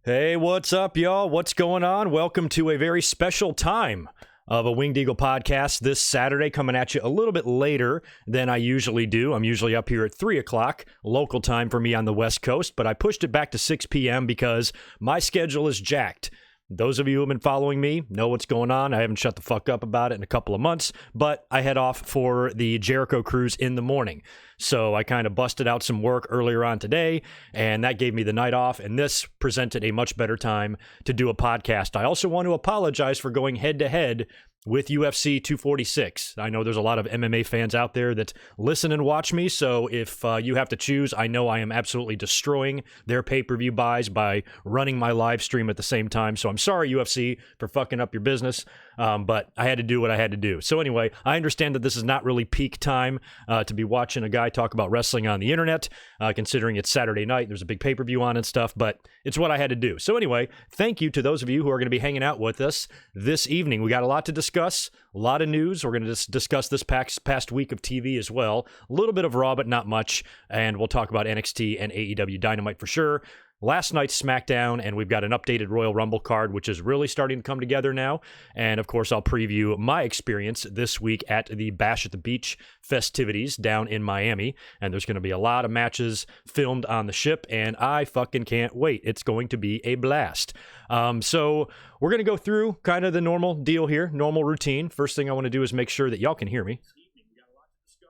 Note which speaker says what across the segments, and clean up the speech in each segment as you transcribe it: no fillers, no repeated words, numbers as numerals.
Speaker 1: Hey, what's up, y'all? What's going on? Welcome to a very special time of a Winged Eagle podcast this Saturday, coming at you a little bit later than I usually do. I'm usually up here at 3 o'clock, local time for me on the West Coast, but I pushed it back to 6 p.m. because my schedule is jacked. Those of you who have been following me know what's going on. I haven't shut the fuck up about it in a couple of months, but I head off for the Jericho cruise in the morning. So I kind of busted out some work earlier on today, and that gave me the night off, and this presented a much better time to do a podcast. I also want to apologize for going head-to-head with UFC 246. I know there's a lot of MMA fans out there that listen and watch me, so if you have to choose, I know I am absolutely destroying their pay-per-view buys by running my live stream at the same time, so I'm sorry, UFC, for fucking up your business, but I had to do what I had to do. So anyway, I understand that this is not really peak time to be watching a guy talk about wrestling on the internet, considering it's Saturday night, there's a big pay-per-view on and stuff, but it's what I had to do. So anyway, thank you to those of you who are going to be hanging out with us this evening. We got a lot to discuss, a lot of news. We're going to discuss this past week of TV as well. A little bit of Raw, but not much, and we'll talk about NXT and AEW Dynamite for sure. Last night's Smackdown, and we've got an updated Royal Rumble card, which is really starting to come together now. And, of course, I'll preview my experience this week at the Bash at the Beach festivities down in Miami. And there's going to be a lot of matches filmed on the ship, and I fucking can't wait. It's going to be a blast. So we're going to go through kind of the normal deal here, normal routine. First thing I want to do is make sure that y'all can hear me.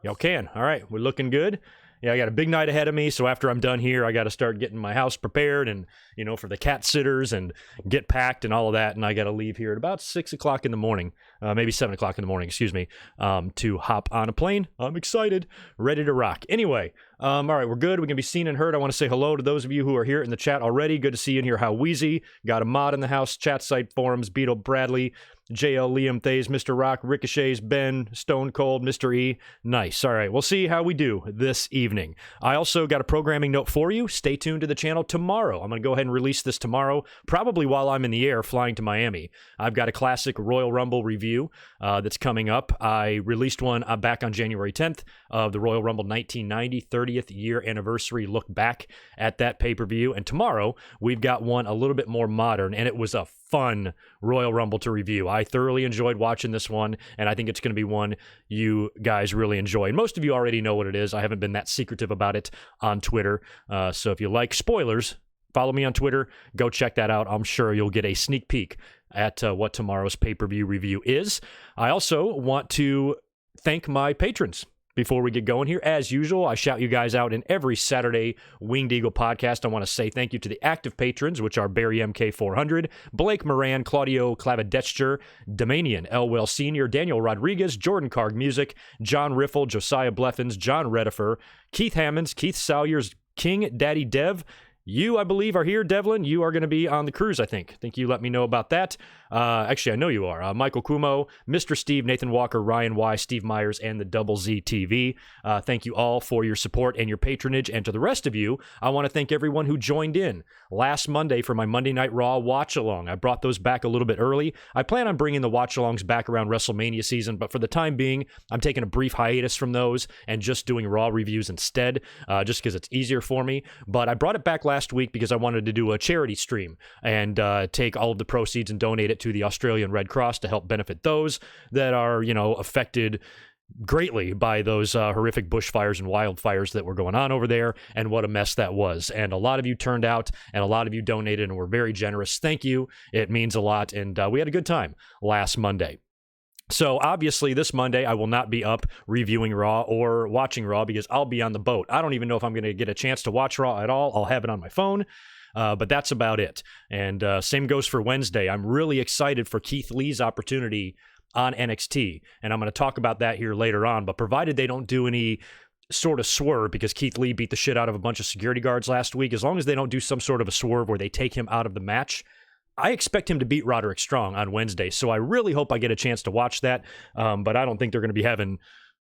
Speaker 1: Y'all can. All right, we're looking good. Yeah, I got a big night ahead of me, so after I'm done here, I got to start getting my house prepared and, you know, for the cat sitters and get packed and all of that, and I got to leave here at about 6 o'clock in the morning, maybe 7 o'clock in the morning, to hop on a plane. I'm excited, ready to rock. Anyway, all right, we're good. We're going to be seen and heard. I want to say hello to those of you who are here in the chat already. Good to see you in here. How Wheezy, got a mod in the house, chat site forums, Beetle Bradley, JL, Liam, Thays, Mr. Rock, Ricochets, Ben, Stone Cold, Mr. E. Nice. All right, we'll see how we do this evening. I also got a programming note for you. Stay tuned to the channel tomorrow. I'm going to go ahead and release this tomorrow, probably while I'm in the air flying to Miami. I've got a classic Royal Rumble review that's coming up. I released one back on January 10th of the Royal Rumble 1990 30th year anniversary look back at that pay-per-view. And tomorrow, we've got one a little bit more modern, and it was a fun Royal Rumble to review. I thoroughly enjoyed watching this one, and I think it's going to be one you guys really enjoy. And most of you already know what it is. I haven't been that secretive about it on Twitter. So if you like spoilers, follow me on Twitter. Go check that out. I'm sure you'll get a sneak peek at what tomorrow's pay-per-view review is. I also want to thank my patrons. Before we get going here, as usual, I shout you guys out in every Saturday Winged Eagle podcast. I want to say thank you to the active patrons, which are Barry MK400, Blake Moran, Claudio Clavedescher, Damanian Elwell Sr., Daniel Rodriguez, Jordan Carg Music, John Riffle, Josiah Bleffins, John Redifer, Keith Hammonds, Keith Salyers, King Daddy Dev. You, I believe, are here, Devlin. You are going to be on the cruise, I think. I think you let me know about that. Actually, I know you are. Michael Kumo, Mr. Steve, Nathan Walker, Ryan Y, Steve Myers, and the Double Z TV. Thank you all for your support and your patronage. And to the rest of you, I want to thank everyone who joined in last Monday for my Monday Night Raw watch-along. I brought those back a little bit early. I plan on bringing the watch-alongs back around WrestleMania season, but for the time being, I'm taking a brief hiatus from those and just doing Raw reviews instead, just because it's easier for me. But I brought it back last week because I wanted to do a charity stream and take all of the proceeds and donate it to the Australian Red Cross to help benefit those that are, you know, affected greatly by those horrific bushfires and wildfires that were going on over there, and what a mess that was. And a lot of you turned out, and a lot of you donated, and were very generous. Thank you. It means a lot, and we had a good time last Monday. So obviously this Monday I will not be up reviewing Raw or watching Raw because I'll be on the boat. I don't even know if I'm going to get a chance to watch Raw at all. I'll have it on my phone, but that's about it. And same goes for Wednesday. I'm really excited for Keith Lee's opportunity on NXT, and I'm going to talk about that here later on, but provided they don't do any sort of swerve, because Keith Lee beat the shit out of a bunch of security guards last week, as long as they don't do some sort of a swerve where they take him out of the match, I expect him to beat Roderick Strong on Wednesday, so I really hope I get a chance to watch that, but I don't think they're going to be having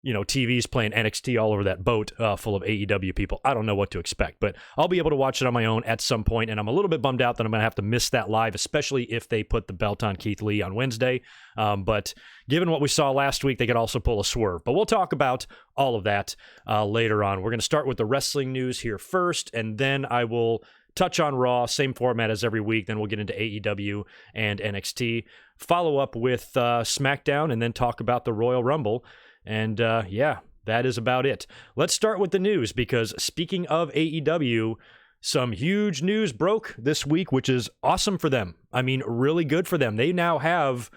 Speaker 1: TV's playing NXT all over that boat full of AEW people. I don't know what to expect, but I'll be able to watch it on my own at some point, and I'm a little bit bummed out that I'm going to have to miss that live, especially if they put the belt on Keith Lee on Wednesday. But given what we saw last week, they could also pull a swerve. But we'll talk about all of that later on. We're going to start with the wrestling news here first, and then I will touch on Raw, same format as every week. Then we'll get into AEW and NXT, follow up with Smackdown, and then talk about the Royal Rumble. And that is about it. Let's start with the news, because speaking of AEW, some huge news broke this week, which is awesome for them. I mean, really good for them. They now have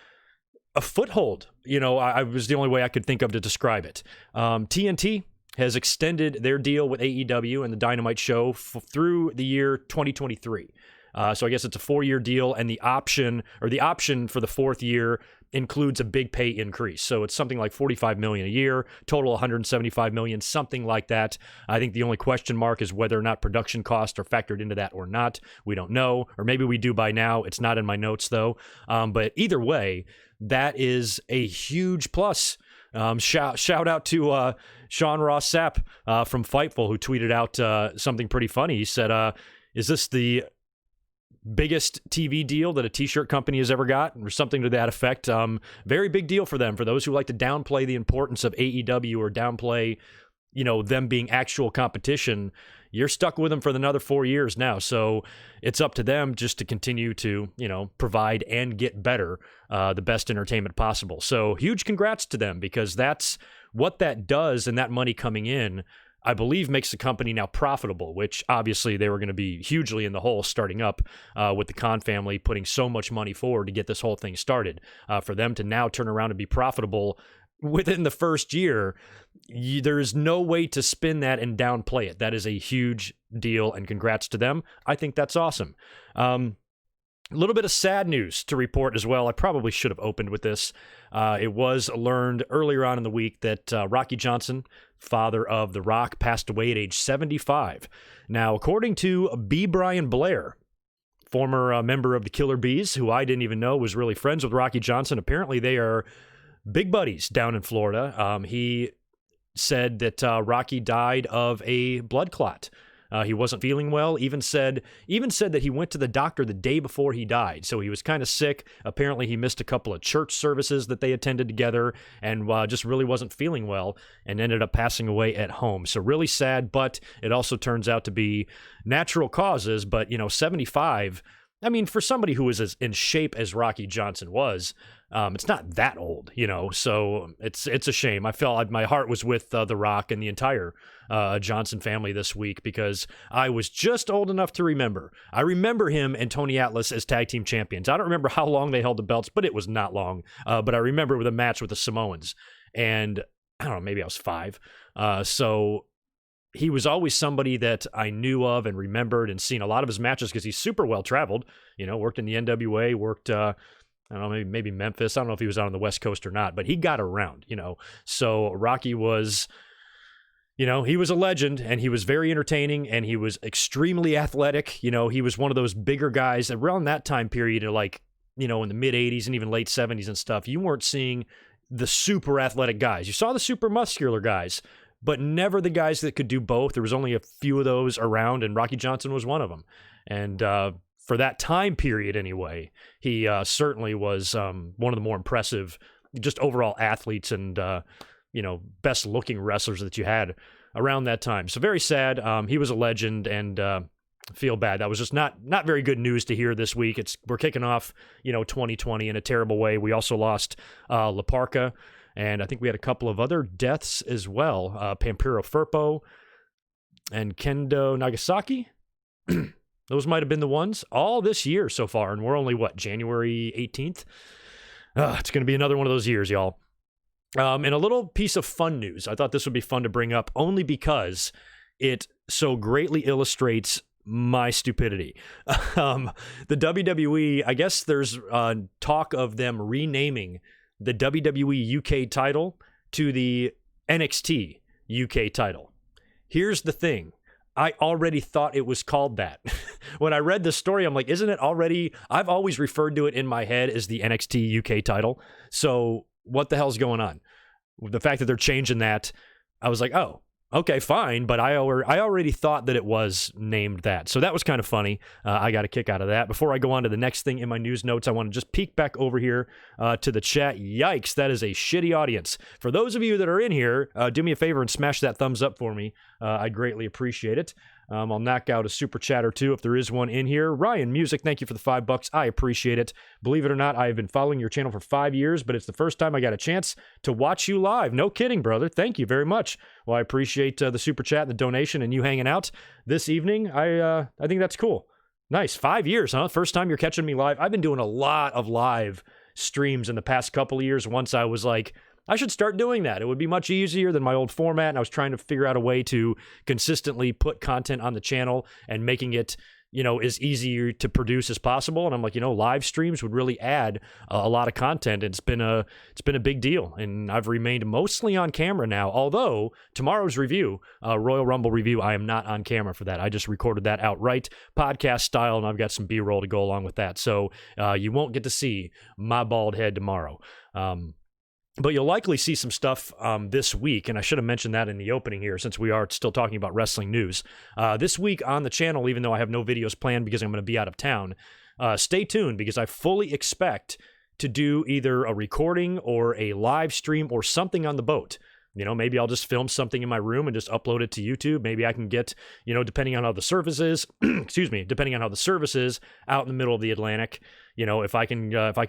Speaker 1: a foothold. I was the only way I could think of to describe it. TNT has extended their deal with AEW and the Dynamite show through the year 2023. So I guess it's a 4-year deal, and the option for the 4th year includes a big pay increase. So it's something like $45 million a year, total $175 million, something like that. I think the only question mark is whether or not production costs are factored into that or not. We don't know, or maybe we do by now. It's not in my notes though. But either way, that is a huge plus. Shout out to Sean Ross Sapp from Fightful, who tweeted out something pretty funny. He said, is this the biggest TV deal that a t-shirt company has ever got, or something to that effect? Very big deal for them. For those who like to downplay the importance of AEW or downplay, them being actual competition, you're stuck with them for another 4 years now. So it's up to them just to continue to, provide and get better, the best entertainment possible. So huge congrats to them, because that's what that does, and that money coming in, I believe, makes the company now profitable, which obviously they were going to be hugely in the hole starting up with the Khan family putting so much money forward to get this whole thing started. For them to now turn around and be profitable within the first year, there is no way to spin that and downplay it. That is a huge deal, and congrats to them. I think that's awesome. A little bit of sad news to report as well. I probably should have opened with this. It was learned earlier on in the week that Rocky Johnson, father of The Rock, passed away at age 75. Now, according to B. Brian Blair, former member of the Killer Bees, who I didn't even know was really friends with Rocky Johnson, apparently they are big buddies down in Florida. He said that Rocky died of a blood clot. He wasn't feeling well, even said that he went to the doctor the day before he died. So he was kind of sick. Apparently he missed a couple of church services that they attended together, and just really wasn't feeling well, and ended up passing away at home. So really sad, but it also turns out to be natural causes. But 75, I mean, for somebody who was as in shape as Rocky Johnson was, it's not that old, so it's a shame. I felt my heart was with The Rock and the entire Johnson family this week, because I was just old enough to remember. I remember him and Tony Atlas as tag team champions. I don't remember how long they held the belts, but it was not long. But I remember with a match with the Samoans, and I don't know, maybe I was 5. So he was always somebody that I knew of and remembered, and seen a lot of his matches because he's super well traveled. Worked in the NWA, worked I don't know, maybe Memphis. I don't know if he was out on the West Coast or not, but he got around, So Rocky was, he was a legend, and he was very entertaining, and he was extremely athletic. He was one of those bigger guys around that time period, like, in the mid 80s and even late 70s and stuff. You weren't seeing the super athletic guys. You saw the super muscular guys, but never the guys that could do both. There was only a few of those around, and Rocky Johnson was one of them. And, for that time period anyway, he certainly was one of the more impressive, just overall athletes and, best looking wrestlers that you had around that time. So very sad. He was a legend, and feel bad. That was just not very good news to hear this week. We're kicking off, 2020 in a terrible way. We also lost La Parka, and I think we had a couple of other deaths as well. Pampiro Firpo and Kendo Nagasaki. Those might have been the ones all this year so far, and we're only, January 18th? It's going to be another one of those years, y'all. And a little piece of fun news. I thought this would be fun to bring up, only because it so greatly illustrates my stupidity. The WWE, I guess there's talk of them renaming the WWE UK title to the NXT UK title. Here's the thing. I already thought it was called that. When I read the story, I'm like, isn't it already? I've always referred to it in my head as the NXT UK title. So what the hell's going on? the fact that they're changing that, I was like, oh, okay, fine, but I already thought that it was named that. So that was kind of funny. I got a kick out of that. Before I go on to the next thing in my news notes, I want to just peek back over here to the chat. Yikes, that is a shitty audience. For those of you that are in here, do me a favor and smash that thumbs up for me. I'd greatly appreciate it. I'll knock out a super chat or two if there is one in here. Ryan Music, thank you for the $5. I appreciate it. Believe it or not, I have been following your channel for 5 years, but it's the first time I got a chance to watch you live. No kidding, brother. Thank you very much. Well, I appreciate the super chat, the donation, and you hanging out this evening. I think that's cool. Nice. 5 years, huh? First time you're catching me live. I've been doing a lot of live streams in the past couple of years. Once I was like, I should start doing that. It would be much easier than my old format, and I was trying to figure out a way to consistently put content on the channel and making it, as easier to produce as possible. And I'm like, live streams would really add a lot of content. It's been a big deal, and I've remained mostly on camera now. Although tomorrow's review, Royal Rumble review, I am not on camera for that. I just recorded that outright, podcast style, and I've got some B-roll to go along with that. So you won't get to see my bald head tomorrow. But you'll likely see some stuff this week, and I should have mentioned that in the opening here since we are still talking about wrestling news. This week on the channel, even though I have no videos planned because I'm going to be out of town, stay tuned because I fully expect to do either a recording or a live stream or something on the boat. Maybe I'll just film something in my room and just upload it to YouTube. Maybe I can get, depending on how the service is, depending on how the service is out in the middle of the Atlantic, if I can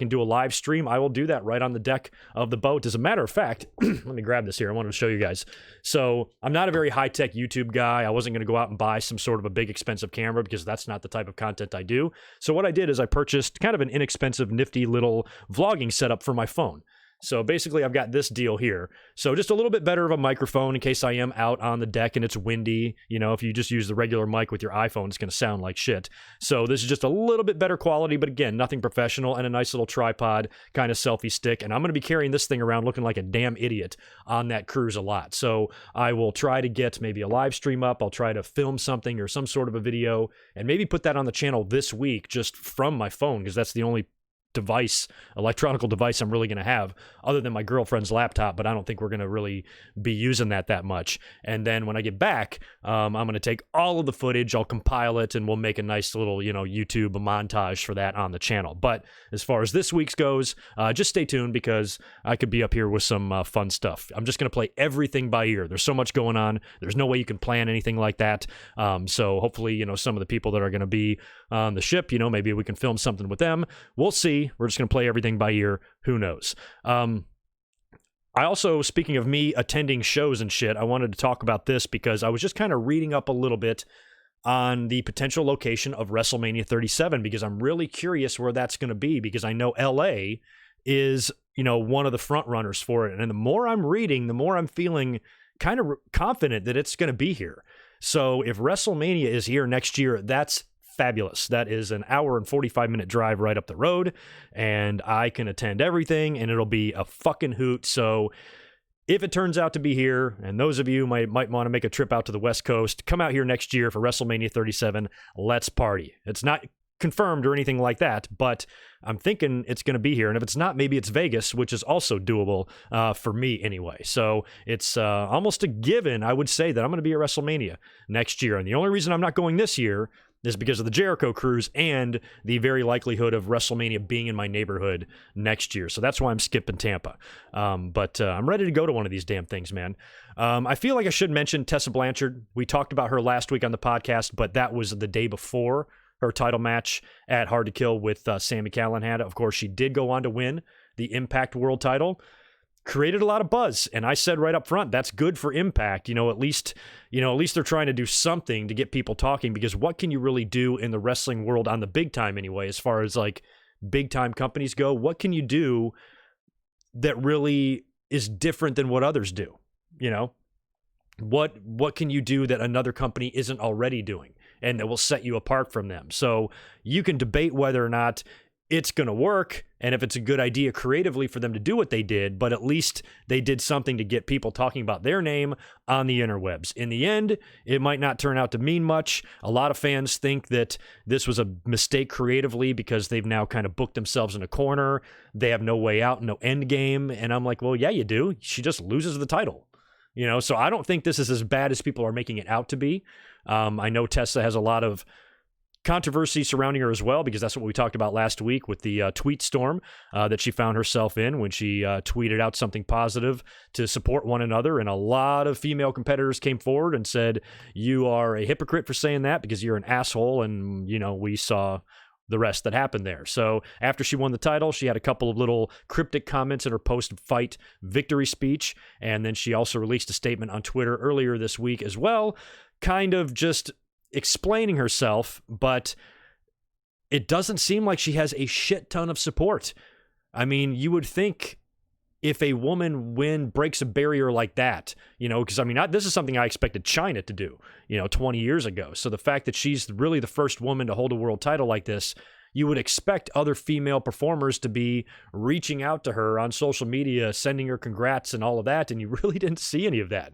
Speaker 1: do a live stream, I will do that right on the deck of the boat. As a matter of fact, let me grab this here. I wanted to show you guys. So I'm not a very high-tech YouTube guy. I wasn't going to go out and buy some sort of a big expensive camera because that's not the type of content I do. So what I did is I purchased kind of an inexpensive, nifty little vlogging setup for my phone. So basically, I've got this deal here. So just a little bit better of a microphone in case I am out on the deck and it's windy. If you just use the regular mic with your iPhone, it's going to sound like shit. So this is just a little bit better quality, but again, nothing professional, and a nice little tripod kind of selfie stick. And I'm going to be carrying this thing around looking like a damn idiot on that cruise a lot. So I will try to get maybe a live stream up. I'll try to film something or some sort of a video and maybe put that on the channel this week just from my phone because that's the only electronic device I'm really going to have other than my girlfriend's laptop, but I don't think we're going to really be using that much. And then when I get back, I'm going to take all of the footage, I'll compile it, and we'll make a nice little, YouTube montage for that on the channel. But as far as this week's goes, just stay tuned because I could be up here with some fun stuff. I'm just going to play everything by ear. There's so much going on. There's no way you can plan anything like that. So hopefully, some of the people that are going to be on the ship, maybe we can film something with them. We'll see. We're just going to play everything by ear. Who knows? I also, speaking of me attending shows and shit, I wanted to talk about this because I was just kind of reading up a little bit on the potential location of WrestleMania 37 because I'm really curious where that's going to be because I know LA is, one of the front runners for it. And the more I'm reading, the more I'm feeling kind of confident that it's going to be here. So if WrestleMania is here next year, that's fabulous. That is an hour and 45-minute drive right up the road, and I can attend everything, and it'll be a fucking hoot. So if it turns out to be here, and those of you might want to make a trip out to the West Coast, come out here next year for WrestleMania 37. Let's party. It's not confirmed or anything like that, but I'm thinking it's going to be here. And if it's not, maybe it's Vegas, which is also doable for me anyway. So it's almost a given, I would say, that I'm going to be at WrestleMania next year. And the only reason I'm not going this year is because of the Jericho cruise and the very likelihood of WrestleMania being in my neighborhood next year. So that's why I'm skipping Tampa. But I'm ready to go to one of these damn things, man. I feel like I should mention Tessa Blanchard. We talked about her last week on the podcast, but that was the day before her title match at Hard to Kill with Sami Callihan. Of course, she did go on to win the Impact World title. Created a lot of buzz, and I said right up front, that's good for Impact. At least they're trying to do something to get people talking, because what can you really do in the wrestling world on the big time anyway, as far as like big time companies go? What can you do that really is different than what others do? What can you do that another company isn't already doing and that will set you apart from them? So you can debate whether or not it's going to work, and if it's a good idea creatively for them to do what they did, but at least they did something to get people talking about their name on the interwebs. In the end, it might not turn out to mean much. A lot of fans think that this was a mistake creatively because they've now kind of booked themselves in a corner. They have no way out, no end game, and I'm like, well, yeah, you do. She just loses the title. So I don't think this is as bad as people are making it out to be. I know Tessa has a lot of controversy surrounding her as well, because that's what we talked about last week with the tweet storm that she found herself in when she tweeted out something positive to support one another. And a lot of female competitors came forward and said, you are a hypocrite for saying that because you're an asshole. And, we saw the rest that happened there. So after she won the title, she had a couple of little cryptic comments in her post-fight victory speech. And then she also released a statement on Twitter earlier this week as well, kind of just explaining herself, but it doesn't seem like she has a shit ton of support. I mean, you would think if a woman breaks a barrier like that, because this is something I expected China to do, 20 years ago. So the fact that she's really the first woman to hold a world title like this, you would expect other female performers to be reaching out to her on social media, sending her congrats and all of that, and you really didn't see any of that.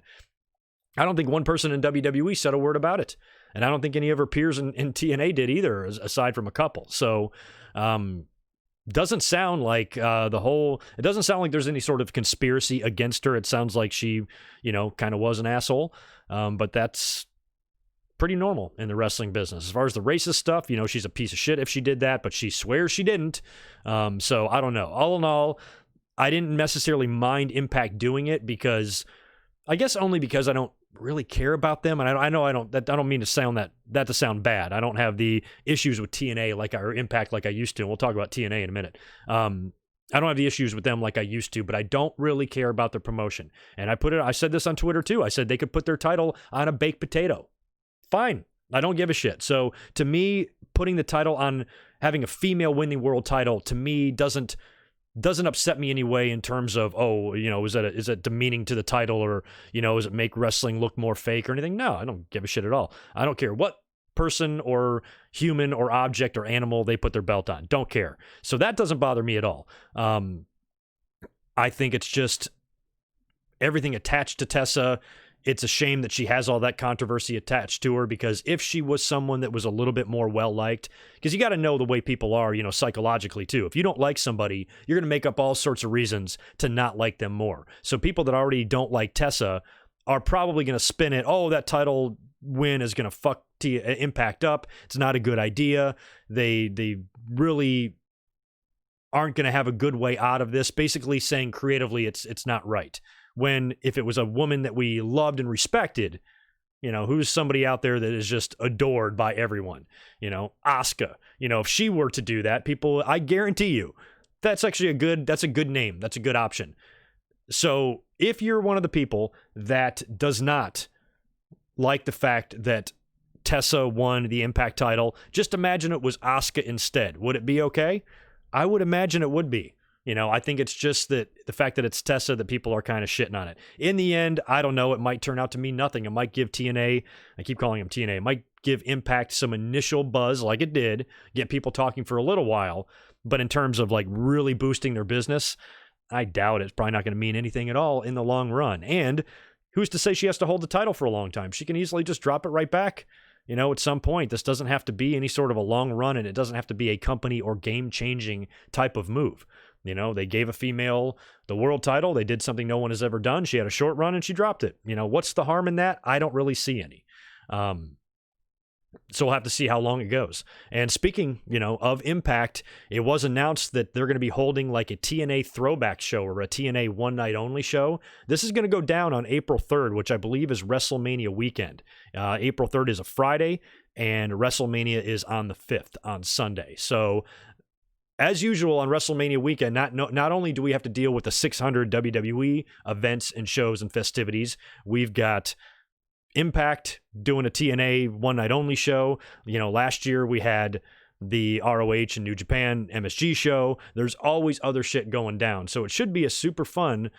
Speaker 1: I don't think one person in WWE said a word about it. And I don't think any of her peers in TNA did either, aside from a couple. So doesn't sound like it doesn't sound like there's any sort of conspiracy against her. It sounds like she, kind of was an asshole. But that's pretty normal in the wrestling business. As far as the racist stuff, she's a piece of shit if she did that, but she swears she didn't. So I don't know. All in all, I didn't necessarily mind Impact doing it because I don't really care about them, and I don't mean to sound that to sound bad. I don't have the issues with TNA or Impact like I used to. And we'll talk about TNA in a minute. I don't have the issues with them like I used to, but I don't really care about their promotion. And I said this on Twitter too. I said they could put their title on a baked potato. Fine. I don't give a shit. So to me, putting the title on having a female win the world title to me doesn't upset me anyway in terms of, is it demeaning to the title, or, does it make wrestling look more fake or anything? No, I don't give a shit at all. I don't care what person or human or object or animal they put their belt on. Don't care. So that doesn't bother me at all. I think it's just everything attached to Tessa. It's a shame that she has all that controversy attached to her, because if she was someone that was a little bit more well-liked, because you got to know the way people are, psychologically too. If you don't like somebody, you're going to make up all sorts of reasons to not like them more. So people that already don't like Tessa are probably going to spin it, that title win is going to fuck Impact up. It's not a good idea. They really aren't going to have a good way out of this, basically saying creatively it's not right. When if it was a woman that we loved and respected, who's somebody out there that is just adored by everyone, Asuka, if she were to do that, people, I guarantee you, that's actually that's a good name. That's a good option. So if you're one of the people that does not like the fact that Tessa won the Impact title, just imagine it was Asuka instead. Would it be okay? I would imagine it would be. I think it's just that the fact that it's Tessa that people are kind of shitting on it. In the end, I don't know. It might turn out to mean nothing. It might give TNA, I keep calling them TNA, it might give Impact some initial buzz like it did, get people talking for a little while. But in terms of really boosting their business, I doubt it's probably not going to mean anything at all in the long run. And who's to say she has to hold the title for a long time? She can easily just drop it right back. At some point. This doesn't have to be any sort of a long run, and it doesn't have to be a company or game-changing type of move. They gave a female the world title. They did something no one has ever done. She had a short run and she dropped it. What's the harm in that? I don't really see any. So we'll have to see how long it goes. And speaking, of Impact, it was announced that they're going to be holding like a TNA throwback show or a TNA one night only show. This is going to go down on April 3rd, which I believe is WrestleMania weekend. April 3rd is a Friday and WrestleMania is on the 5th on Sunday. So as usual on WrestleMania weekend, not only do we have to deal with the 600 WWE events and shows and festivities, we've got Impact doing a TNA one night only show. Last year we had the ROH and New Japan MSG show. There's always other shit going down. So it should be a super fun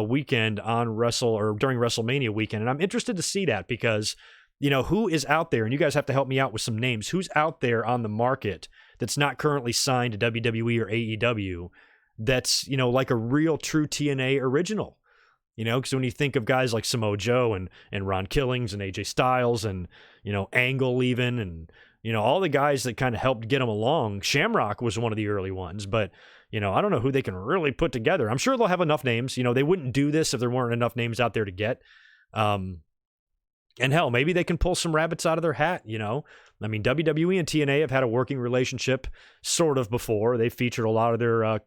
Speaker 1: weekend on during WrestleMania weekend. And I'm interested to see that because, who is out there, and you guys have to help me out with some names. Who's out there on the market that's not currently signed to WWE or AEW that's, you know, like a real true TNA original. You know, because when you think of guys like Samoa Joe and Ron Killings and AJ Styles and, you know, Angle even, and, you know, all the guys that kind of helped get them along, Shamrock was one of the early ones, but, you know, I don't know who they can really put together. I'm sure they'll have enough names. You know, they wouldn't do this if there weren't enough names out there to get. And hell, maybe they can pull some rabbits out of their hat, you know. I mean, WWE and TNA have had a working relationship sort of before. They featured a lot of their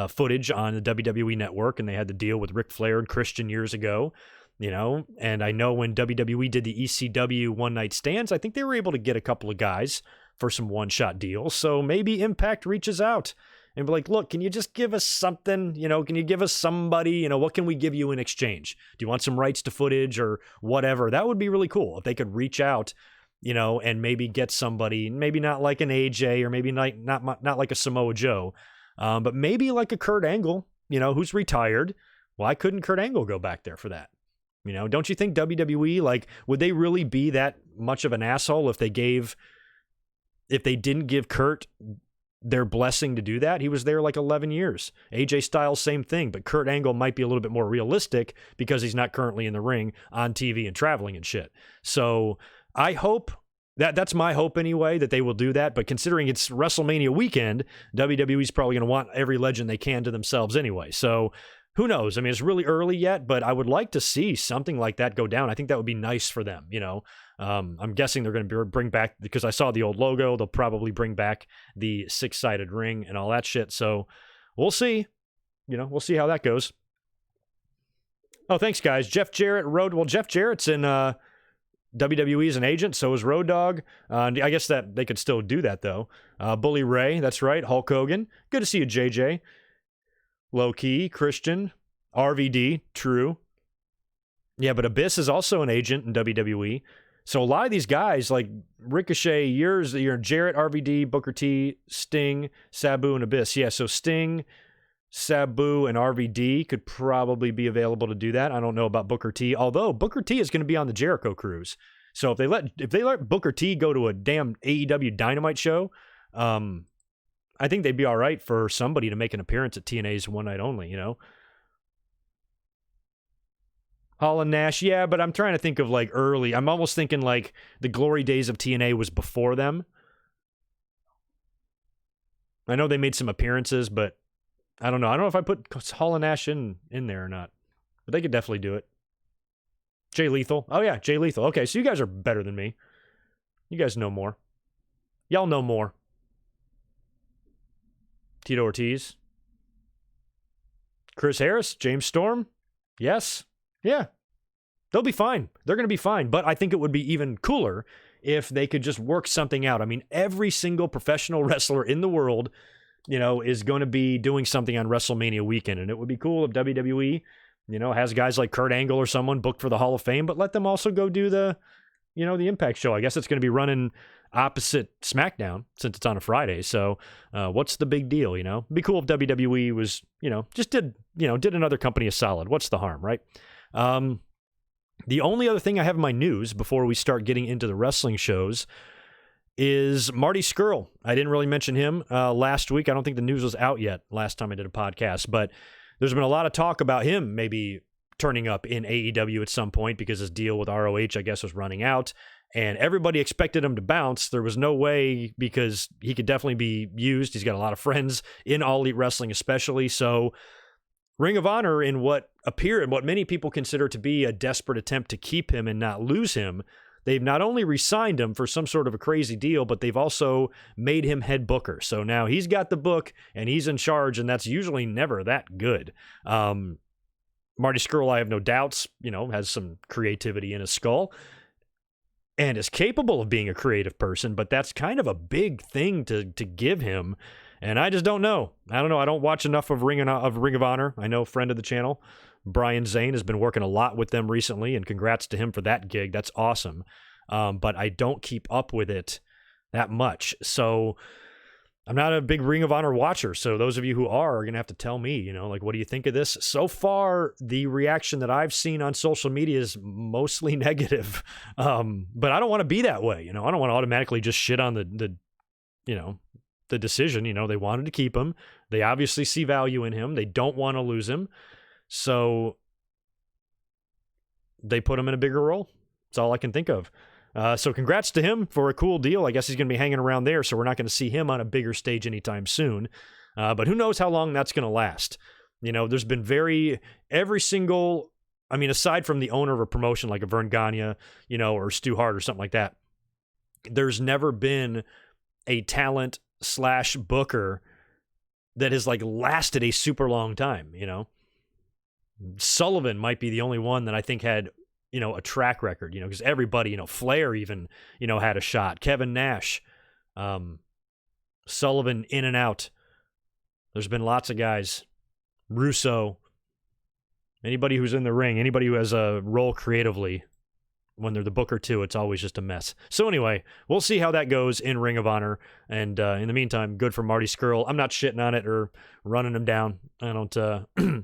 Speaker 1: footage on the WWE Network, and they had the deal with Ric Flair and Christian years ago, you know. And I know when WWE did the ECW One Night Stands, I think they were able to get a couple of guys for some one-shot deals. So maybe Impact reaches out and be like, look, can you just give us something? You know, can you give us somebody? You know, what can we give you in exchange? Do you want some rights to footage or whatever? That would be really cool if they could reach out, you know, and maybe get somebody, maybe not like an AJ or maybe not like a Samoa Joe, but maybe like a Kurt Angle, you know, who's retired. Why couldn't Kurt Angle go back there for that? You know, don't you think WWE, like, would they really be that much of an asshole if they didn't give Kurt their blessing to do that? He was there like 11 years. AJ Styles, same thing, but Kurt Angle might be a little bit more realistic because he's not currently in the ring on TV and traveling and shit. So I hope that's my hope anyway, that they will do that. But considering it's WrestleMania weekend, WWE's probably going to want every legend they can to themselves anyway. So who knows? I mean, it's really early yet, but I would like to see something like that go down. I think that would be nice for them, you know. I'm guessing they're going to bring back, because I saw the old logo, they'll probably bring back the 6-sided ring and all that shit. So we'll see. You know, we'll see how that goes. Oh, thanks, guys. Jeff Jarrett, Well, Jeff Jarrett's in WWE as an agent, so is Road Dogg. I guess that they could still do that, though. Bully Ray, that's right. Hulk Hogan. Good to see you, JJ. Low Key, Christian, RVD, true. Yeah, but Abyss is also an agent in WWE. So a lot of these guys, like Ricochet, you're Jarrett, RVD, Booker T, Sting, Sabu, and Abyss. Yeah, so Sting, Sabu, and RVD could probably be available to do that. I don't know about Booker T, although Booker T is going to be on the Jericho cruise. So if they let Booker T go to a damn AEW Dynamite show, I think they'd be all right for somebody to make an appearance at TNA's One Night Only, you know? Hall and Nash, yeah, but I'm trying to think of like early. I'm almost thinking like the glory days of TNA was before them. I know they made some appearances, but I don't know. I don't know if I put Hall and Nash in there or not, but they could definitely do it. Jay Lethal. Oh yeah, Jay Lethal. Okay, so you guys are better than me. You guys know more. Y'all know more. Tito Ortiz. Chris Harris. James Storm. Yes. Yeah. They'll be fine. They're going to be fine. But I think it would be even cooler if they could just work something out. I mean, every single professional wrestler in the world, you know, is going to be doing something on WrestleMania weekend. And it would be cool if WWE, you know, has guys like Kurt Angle or someone booked for the Hall of Fame, but let them also go do the, you know, the Impact show. I guess it's going to be running opposite Smackdown since it's on a Friday. So what's the big deal, you know? It'd be cool if WWE was, you know, just did another company a solid. What's the harm, right? The only other thing I have in my news before we start getting into the wrestling shows is Marty Scurll. I didn't really mention him last week. I don't think the news was out yet last time I did a podcast, but there's been a lot of talk about him maybe turning up in AEW at some point because his deal with ROH, I guess, was running out, and everybody expected him to bounce. There was no way, because he could definitely be used. He's got a lot of friends in All Elite Wrestling especially, so Ring of Honor, in what many people consider to be a desperate attempt to keep him and not lose him, they've not only re-signed him for some sort of a crazy deal, but they've also made him head booker. So now he's got the book and he's in charge, and that's usually never that good. Marty Scurll, I have no doubts, you know, has some creativity in his skull and is capable of being a creative person, but that's kind of a big thing to give him. And I just don't know. I don't watch enough of Ring of Honor. I know a friend of the channel, Brian Zane, has been working a lot with them recently, and congrats to him for that gig. That's awesome. But I don't keep up with it that much. So I'm not a big Ring of Honor watcher. So those of you who are going to have to tell me, you know, like, what do you think of this? So far, the reaction that I've seen on social media is mostly negative. But I don't want to be that way. You know, I don't want to automatically just shit on the you know, the decision. They wanted to keep him. They obviously see value in him. They don't want to lose him. So they put him in a bigger role. That's all I can think of. So congrats to him for a cool deal. I guess he's going to be hanging around there, so we're not going to see him on a bigger stage anytime soon. But who knows how long that's going to last. There's been every single, aside from the owner of a promotion like a Vern Gagne, or Stu Hart or something like that, there's never been a talent / booker that has lasted a super long time. Sullivan might be the only one that I think had, a track record, because everybody, Flair even, had a shot. Kevin Nash, Sullivan in and out. There's been lots of guys. Russo, anybody who's in the ring, anybody who has a role creatively, when they're the booker too, it's always just a mess. So anyway, we'll see how that goes in Ring of Honor. And in the meantime, good for Marty Scurll. I'm not shitting on it or running him down. I don't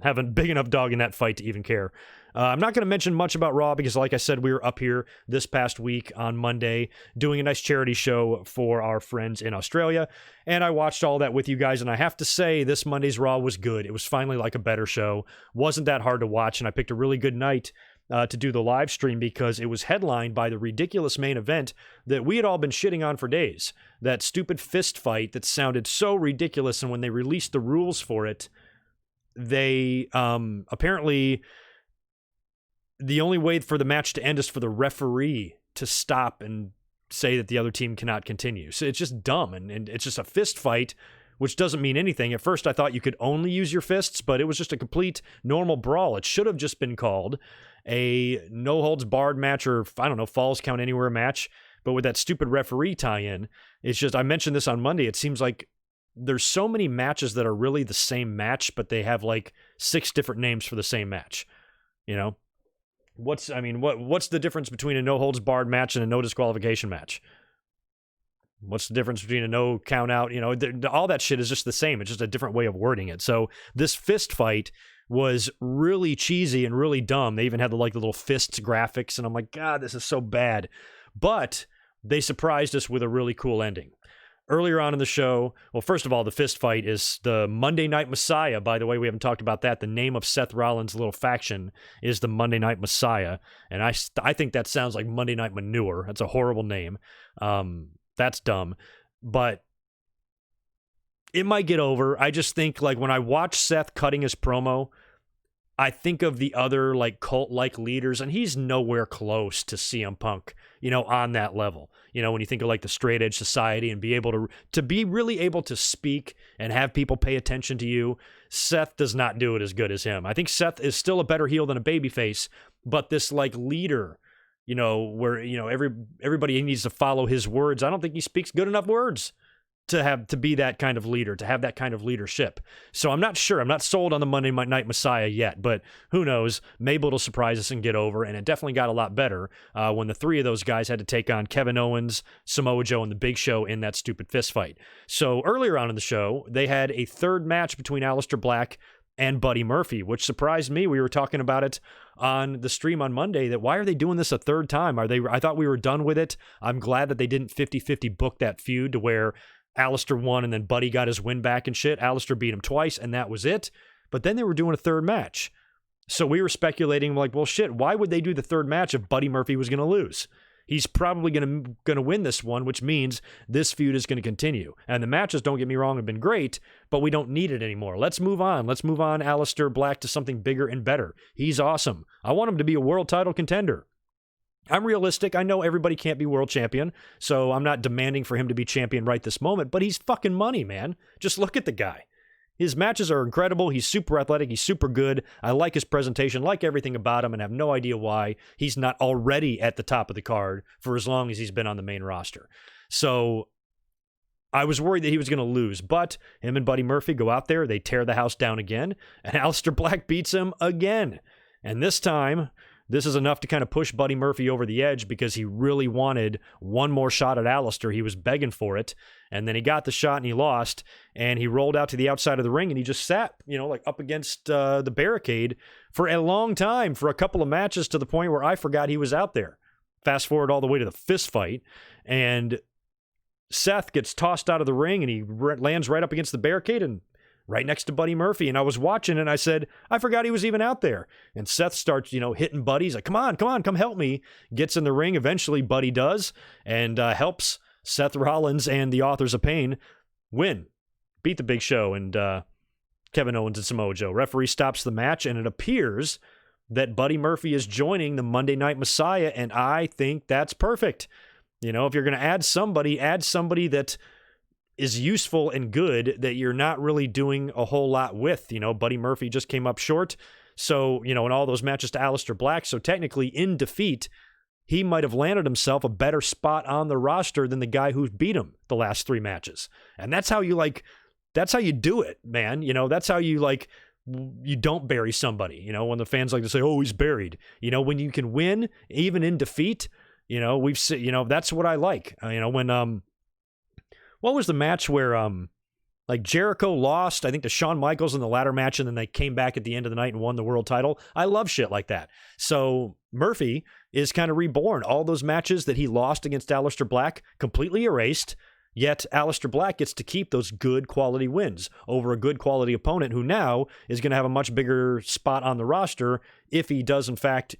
Speaker 1: have a big enough dog in that fight to even care. I'm not going to mention much about Raw because, like I said, we were up here this past week on Monday doing a nice charity show for our friends in Australia, and I watched all that with you guys, and I have to say this Monday's Raw was good. It was finally a better show. Wasn't that hard to watch, and I picked a really good night to do the live stream because it was headlined by the ridiculous main event that we had all been shitting on for days. That stupid fist fight that sounded so ridiculous, and when they released the rules for it, they apparently... the only way for the match to end is for the referee to stop and say that the other team cannot continue. So it's just dumb, and it's just a fist fight, which doesn't mean anything. At first, I thought you could only use your fists, but it was just a complete normal brawl. It should have just been called a no-holds-barred match or, falls count anywhere match. But with that stupid referee tie-in, it's just, I mentioned this on Monday, it seems like there's so many matches that are really the same match, but they have 6 different names for the same match, What's the difference between a no-holds-barred match and a no-disqualification match? What's the difference between a no-count out? All that shit is just the same. It's just a different way of wording it. So this fist fight was really cheesy and really dumb. They even had the little fists graphics, and I'm like, God, this is so bad. But they surprised us with a really cool ending. Earlier on in the show, well, first of all, the fist fight is the Monday Night Messiah. By the way, we haven't talked about that. The name of Seth Rollins' little faction is the Monday Night Messiah. And I think that sounds like Monday Night Manure. That's a horrible name. That's dumb. But it might get over. I just think, when I watch Seth cutting his promo, I think of the other, cult-like leaders, and he's nowhere close to CM Punk, on that level. When you think of, the Straight Edge Society and be able to be really able to speak and have people pay attention to you, Seth does not do it as good as him. I think Seth is still a better heel than a babyface, but this, leader, where, everybody needs to follow his words, I don't think he speaks good enough words to be that kind of leader, to have that kind of leadership. So I'm not sure. I'm not sold on the Monday Night Messiah yet, but who knows? Maybe it'll surprise us and get over, and it definitely got a lot better when the 3 of those guys had to take on Kevin Owens, Samoa Joe, and the Big Show in that stupid fist fight. So earlier on in the show, they had a third match between Aleister Black and Buddy Murphy, which surprised me. We were talking about it on the stream on Monday, that why are they doing this a third time? I thought we were done with it. I'm glad that they didn't 50-50 book that feud to where Aleister won and then Buddy got his win back and shit. Aleister beat him twice and that was it. But then they were doing a third match. So we were speculating well, shit, why would they do the third match if Buddy Murphy was going to lose? He's probably going to win this one, which means this feud is going to continue. And the matches, don't get me wrong, have been great, but we don't need it anymore. Let's move on. Let's move on Aleister Black to something bigger and better. He's awesome. I want him to be a world title contender. I'm realistic. I know everybody can't be world champion, so I'm not demanding for him to be champion right this moment, but he's fucking money, man. Just look at the guy. His matches are incredible. He's super athletic. He's super good. I like his presentation, like everything about him, and have no idea why he's not already at the top of the card for as long as he's been on the main roster. So I was worried that he was going to lose, but him and Buddy Murphy go out there, they tear the house down again, and Aleister Black beats him again. And this time, this is enough to kind of push Buddy Murphy over the edge because he really wanted one more shot at Aleister. He was begging for it, and then he got the shot and he lost, and he rolled out to the outside of the ring, and he just sat, up against the barricade for a long time, for a couple of matches, to the point where I forgot he was out there. Fast forward all the way to the fist fight, and Seth gets tossed out of the ring and he lands right up against the barricade and right next to Buddy Murphy. And I was watching and I said, I forgot he was even out there. And Seth starts, hitting Buddy. He's like, come on, come help me. Gets in the ring. Eventually Buddy does and helps Seth Rollins and the Authors of Pain win. Beat the Big Show and Kevin Owens and Samoa Joe. Referee stops the match and it appears that Buddy Murphy is joining the Monday Night Messiah. And I think that's perfect. If you're going to add somebody that is useful and good that you're not really doing a whole lot with. Buddy Murphy just came up short. So, in all those matches to Aleister Black. So technically in defeat, he might have landed himself a better spot on the roster than the guy who beat him the last 3 matches. And that's how you do it, man. That's how you you don't bury somebody, when the fans like to say, oh, he's buried. When you can win, even in defeat, we've seen, that's what I like. When, what was the match where, Jericho lost, I think, to Shawn Michaels in the ladder match, and then they came back at the end of the night and won the world title? I love shit like that. So Murphy is kind of reborn. All those matches that he lost against Aleister Black, completely erased, yet Aleister Black gets to keep those good quality wins over a good quality opponent who now is going to have a much bigger spot on the roster if he is in fact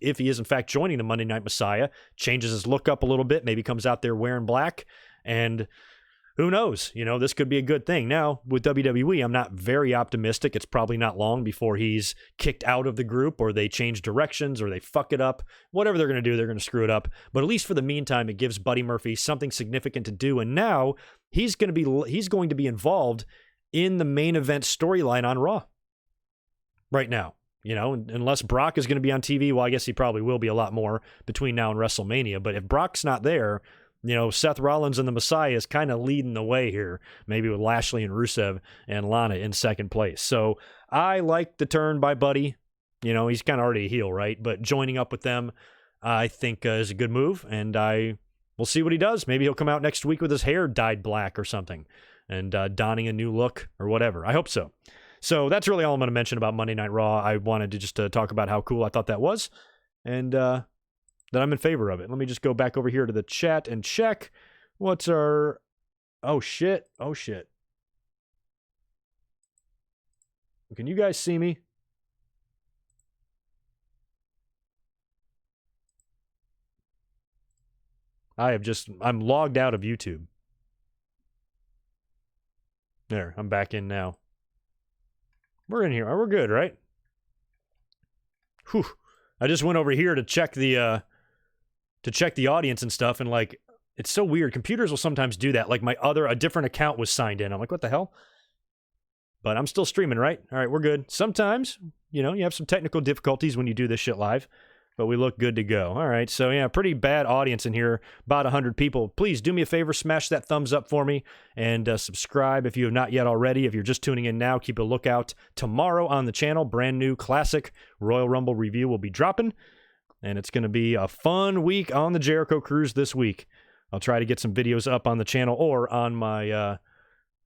Speaker 1: joining the Monday Night Messiah, changes his look up a little bit, maybe comes out there wearing black, and who knows? This could be a good thing. Now, with WWE, I'm not very optimistic. It's probably not long before he's kicked out of the group or they change directions or they fuck it up. Whatever they're going to do, they're going to screw it up. But at least for the meantime, it gives Buddy Murphy something significant to do. And now he's going to be involved in the main event storyline on Raw right now. Unless Brock is going to be on TV, well, I guess he probably will be a lot more between now and WrestleMania. But if Brock's not there, Seth Rollins and the Messiah is kind of leading the way here, maybe with Lashley and Rusev and Lana in second place. So I like the turn by Buddy. He's kind of already a heel, right? But joining up with them, I think is a good move, and we'll see what he does. Maybe he'll come out next week with his hair dyed black or something and donning a new look or whatever. I hope so. So that's really all I'm going to mention about Monday Night Raw. I wanted to just talk about how cool I thought that was, and that I'm in favor of it. Let me just go back over here to the chat and check what's our... Oh, shit. Can you guys see me? I'm logged out of YouTube. There, I'm back in now. We're in here. We're good, right? Whew. I just went over here to check the audience and stuff, and it's so weird. Computers will sometimes do that. A different account was signed in. I'm like, what the hell? But I'm still streaming, right? All right, we're good. Sometimes, you have some technical difficulties when you do this shit live, but we look good to go. All right, so yeah, pretty bad audience in here, about 100 people. Please do me a favor, smash that thumbs up for me, and subscribe if you have not yet already. If you're just tuning in now, keep a lookout. Tomorrow on the channel, brand new classic Royal Rumble review will be dropping, and it's going to be a fun week on the Jericho Cruise this week. I'll try to get some videos up on the channel or on my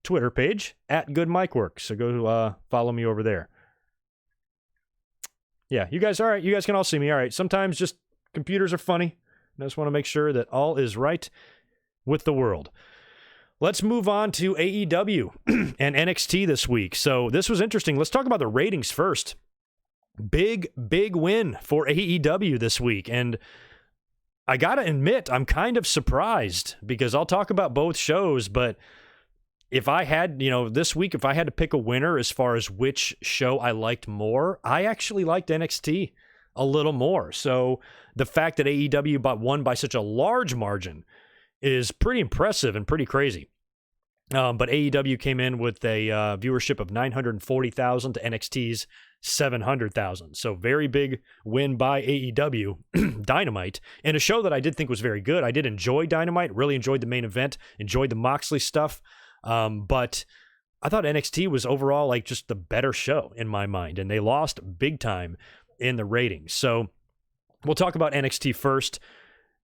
Speaker 1: Twitter page, at GoodMicWork, so go follow me over there. Yeah, you guys, all right, you guys can all see me. All right, sometimes just computers are funny. I just want to make sure that all is right with the world. Let's move on to AEW and NXT this week. So this was interesting. Let's talk about the ratings first. Big win for AEW this week. And I got to admit, I'm kind of surprised because I'll talk about both shows, but if I had, this week, if I had to pick a winner as far as which show I liked more, I actually liked NXT a little more. So the fact that AEW won by such a large margin is pretty impressive and pretty crazy. But AEW came in with a viewership of 940,000 to NXT's 700,000. So very big win by AEW, Dynamite, and a show that I did think was very good. I did enjoy Dynamite, really enjoyed the main event, enjoyed the Moxley stuff. But I thought NXT was overall just the better show in my mind, and they lost big time in the ratings. So we'll talk about NXT first.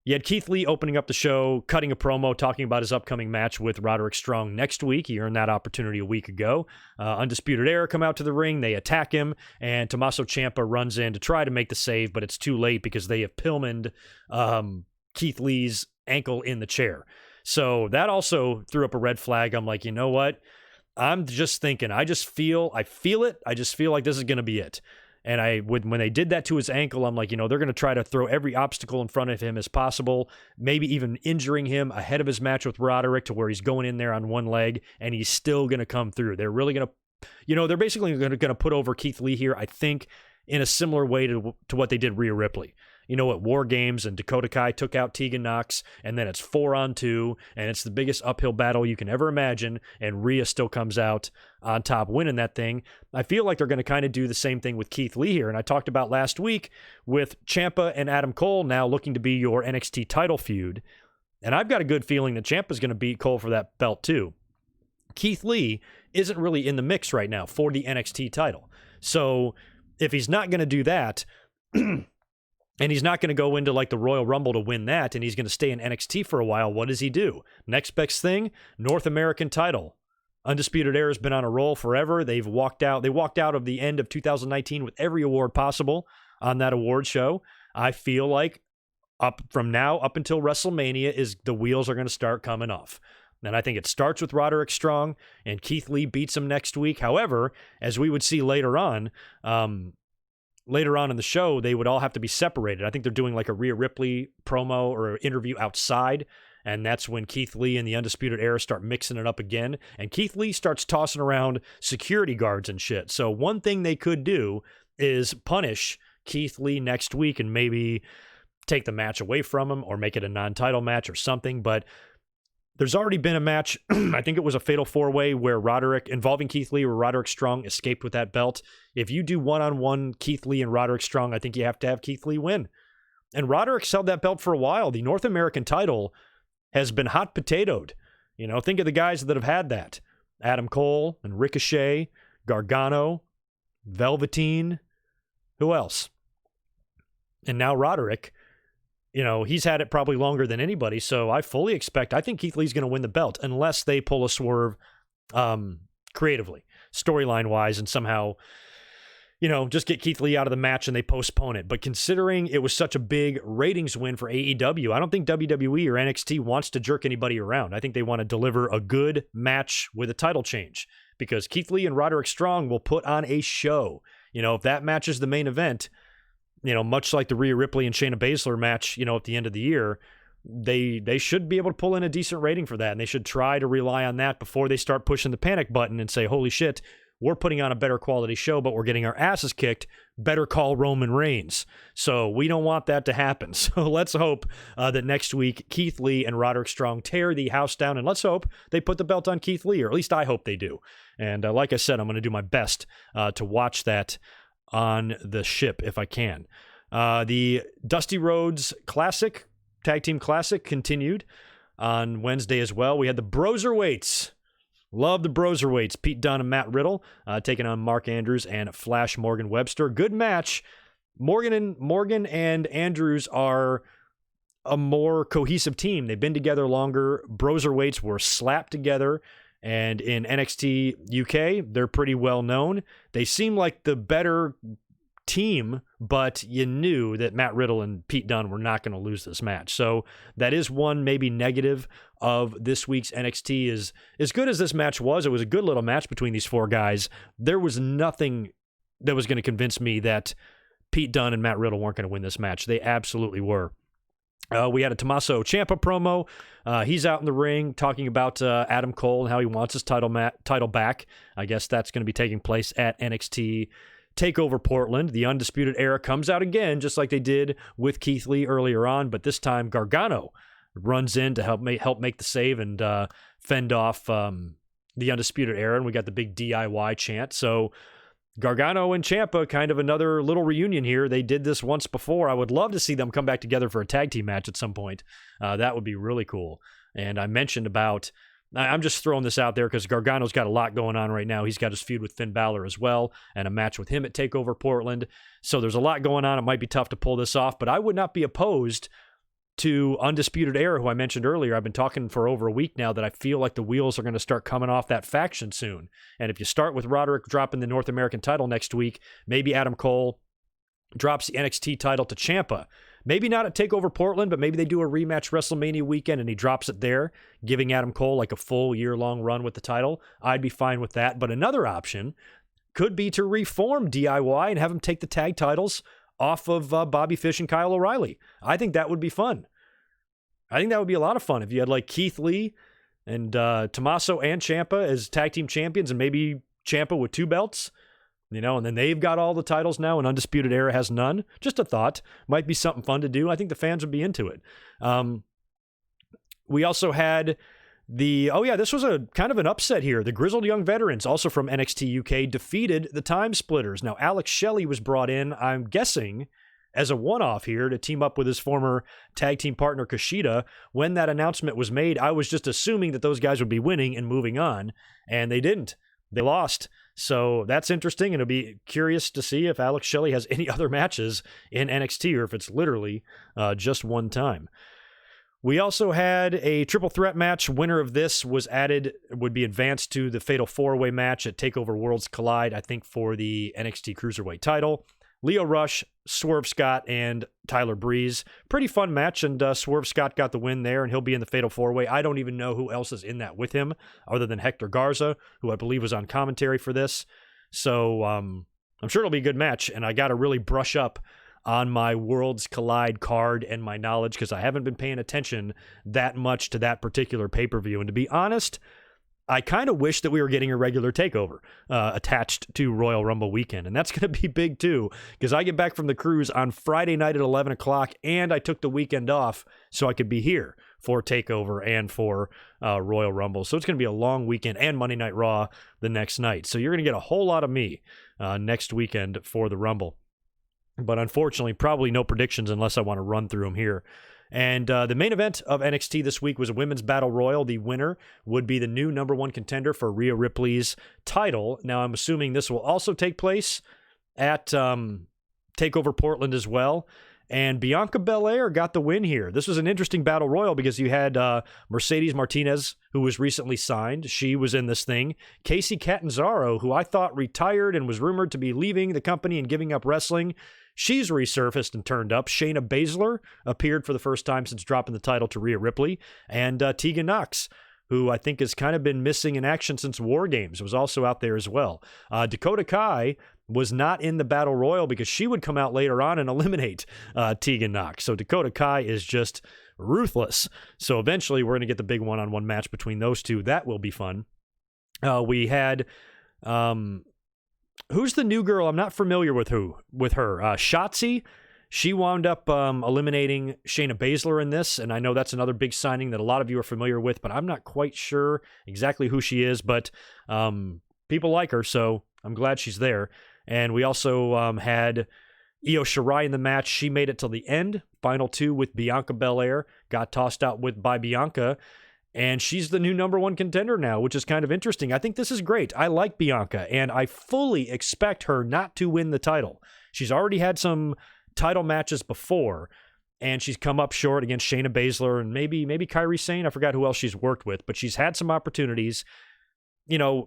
Speaker 1: You had Keith Lee opening up the show, cutting a promo, talking about his upcoming match with Roderick Strong next week. He earned that opportunity a week ago. Undisputed Era come out to the ring. They attack him, and Tommaso Ciampa runs in to try to make the save, but it's too late because they have Pillmaned Keith Lee's ankle in the chair. So that also threw up a red flag. I'm like, you know what? I'm just thinking, I feel it. I just feel like this is going to be it. And when they did that to his ankle, I'm like, they're going to try to throw every obstacle in front of him as possible, maybe even injuring him ahead of his match with Roderick to where he's going in there on one leg and he's still going to come through. They're really going to, they're basically going to put over Keith Lee here, I think, in a similar way to what they did Rhea Ripley. At War Games and Dakota Kai took out Tegan Nox, and then it's 4-on-2, and it's the biggest uphill battle you can ever imagine, and Rhea still comes out on top winning that thing. I feel like they're going to kind of do the same thing with Keith Lee here, and I talked about last week with Ciampa and Adam Cole now looking to be your NXT title feud, and I've got a good feeling that Ciampa's going to beat Cole for that belt too. Keith Lee isn't really in the mix right now for the NXT title, so if he's not going to do that, and he's not going to go into like the Royal Rumble to win that, and he's going to stay in NXT for a while, what does he do? Next best thing, North American title. Undisputed Era's been on a roll forever. They walked out of the end of 2019 with every award possible on that award show. I feel like from now up until WrestleMania the wheels are going to start coming off. And I think it starts with Roderick Strong, and Keith Lee beats him next week. However, as we would see later on in the show, they would all have to be separated. I think they're doing like a Rhea Ripley promo or interview outside, and that's when Keith Lee and the Undisputed Era start mixing it up again, and Keith Lee starts tossing around security guards and shit. So one thing they could do is punish Keith Lee next week and maybe take the match away from him or make it a non-title match or something, but there's already been a match, I think it was a Fatal 4-Way involving Keith Lee, where Roderick Strong escaped with that belt. If you do one-on-one Keith Lee and Roderick Strong, I think you have to have Keith Lee win. And Roderick's held that belt for a while. The North American title has been hot potatoed. Think of the guys that have had that. Adam Cole and Ricochet, Gargano, Velveteen. Who else? And now Roderick. He's had it probably longer than anybody, so I think Keith Lee's going to win the belt unless they pull a swerve creatively, storyline-wise, and somehow, just get Keith Lee out of the match and they postpone it. But considering it was such a big ratings win for AEW, I don't think WWE or NXT wants to jerk anybody around. I think they want to deliver a good match with a title change, because Keith Lee and Roderick Strong will put on a show. If that match is the main event, much like the Rhea Ripley and Shayna Baszler match, at the end of the year, they should be able to pull in a decent rating for that, and they should try to rely on that before they start pushing the panic button and say, holy shit, we're putting on a better quality show, but we're getting our asses kicked. Better call Roman Reigns. So we don't want that to happen. So let's hope that next week Keith Lee and Roderick Strong tear the house down, and let's hope they put the belt on Keith Lee, or at least I hope they do. And like I said, I'm going to do my best to watch that on the ship if I can. The Dusty Rhodes Classic, Tag Team Classic, continued on Wednesday as well. We had the Broserweights. Love the Broserweights. Pete Dunne and Matt Riddle taking on Mark Andrews and Flash Morgan Webster. Good match. Morgan and Andrews are a more cohesive team. They've been together longer. Broserweights were slapped together. And in NXT UK, they're pretty well known. They seem like the better team, but you knew that Matt Riddle and Pete Dunne were not going to lose this match. So that is one maybe negative of this week's NXT. Is as good as this match was, it was a good little match between these four guys. There was nothing that was going to convince me that Pete Dunne and Matt Riddle weren't going to win this match. They absolutely were. We had a Tommaso Ciampa promo. He's out in the ring talking about Adam Cole and how he wants his title back. I guess that's going to be taking place at NXT TakeOver Portland. The Undisputed Era comes out again, just like they did with Keith Lee earlier on, but this time Gargano runs in to help make the save and fend off the Undisputed Era, and we got the big DIY chant. So Gargano and Ciampa, kind of another little reunion here. They did this once before. I would love to see them come back together for a tag team match at some point. That would be really cool. And I mentioned about, I'm just throwing this out there because Gargano's got a lot going on right now. He's got his feud with Finn Balor as well, and a match with him at TakeOver Portland. So there's a lot going on. It might be tough to pull this off, but I would not be opposed to Undisputed Era, who I mentioned earlier. I've been talking for over a week now that I feel like the wheels are going to start coming off that faction soon. And if you start with Roderick dropping the North American title next week, maybe Adam Cole drops the NXT title to Ciampa Maybe not at TakeOver Portland, but maybe they do a rematch WrestleMania weekend and he drops it there, giving Adam Cole like a full year-long run with the title. I'd be fine with that. But another option could be to reform DIY and have him take the tag titles off of Bobby Fish and Kyle O'Reilly. I think that would be fun. I think that would be a lot of fun if you had like Keith Lee and Tommaso and Ciampa as tag team champions, and maybe Ciampa with 2 belts, and then they've got all the titles now and Undisputed Era has none. Just a thought. Might be something fun to do. I think the fans would be into it. We also had this was a kind of an upset here. The Grizzled Young Veterans, also from NXT UK, defeated the Time Splitters. Now, Alex Shelley was brought in, I'm guessing, as a one-off here to team up with his former tag team partner Kushida. When that announcement was made, I was just assuming that those guys would be winning and moving on, and they didn't. They lost. So that's interesting, and it'll be curious to see if Alex Shelley has any other matches in NXT or if it's literally just one time. We also had a triple threat match. Winner of this would be advanced to the Fatal 4-Way match at TakeOver Worlds Collide, I think for the NXT Cruiserweight title. Lio Rush, Swerve Scott, and Tyler Breeze. Pretty fun match, and Swerve Scott got the win there, and he'll be in the Fatal 4-Way. I don't even know who else is in that with him other than Hector Garza, who I believe was on commentary for this. So I'm sure it'll be a good match, and I got to really brush up on my Worlds Collide card and my knowledge because I haven't been paying attention that much to that particular pay-per-view. And to be honest, I kind of wish that we were getting a regular TakeOver attached to Royal Rumble weekend. And that's going to be big too, because I get back from the cruise on Friday night at 11 o'clock, and I took the weekend off so I could be here for TakeOver and for Royal Rumble. So it's going to be a long weekend, and Monday Night Raw the next night. So you're going to get a whole lot of me next weekend for the Rumble. But unfortunately, probably no predictions unless I want to run through them here. And the main event of NXT this week was a women's battle royal. The winner would be the new number 1 contender for Rhea Ripley's title. Now, I'm assuming this will also take place at TakeOver Portland as well. And Bianca Belair got the win here. This was an interesting battle royal because you had Mercedes Martinez, who was recently signed. She was in this thing. Kacy Catanzaro, who I thought retired and was rumored to be leaving the company and giving up wrestling. She's resurfaced and turned up. Shayna Baszler appeared for the first time since dropping the title to Rhea Ripley. And Tegan Nox, who I think has kind of been missing in action since War Games, was also out there as well. Dakota Kai was not in the Battle Royal because she would come out later on and eliminate Tegan Nox. So Dakota Kai is just ruthless. So eventually we're going to get the big one-on-one match between those two. That will be fun. We had... who's the new girl? I'm not familiar with her. Shotzi. She wound up eliminating Shayna Baszler in this, and I know that's another big signing that a lot of you are familiar with, but I'm not quite sure exactly who she is, but people like her, so I'm glad she's there. And we also had Io Shirai in the match. She made it till the end. Final 2 with Bianca Belair. Got tossed out by Bianca. And she's the new number 1 contender now, which is kind of interesting. I think this is great. I like Bianca, and I fully expect her not to win the title. She's already had some title matches before, and she's come up short against Shayna Baszler and maybe Kairi Sane. I forgot who else she's worked with, but she's had some opportunities. Rhea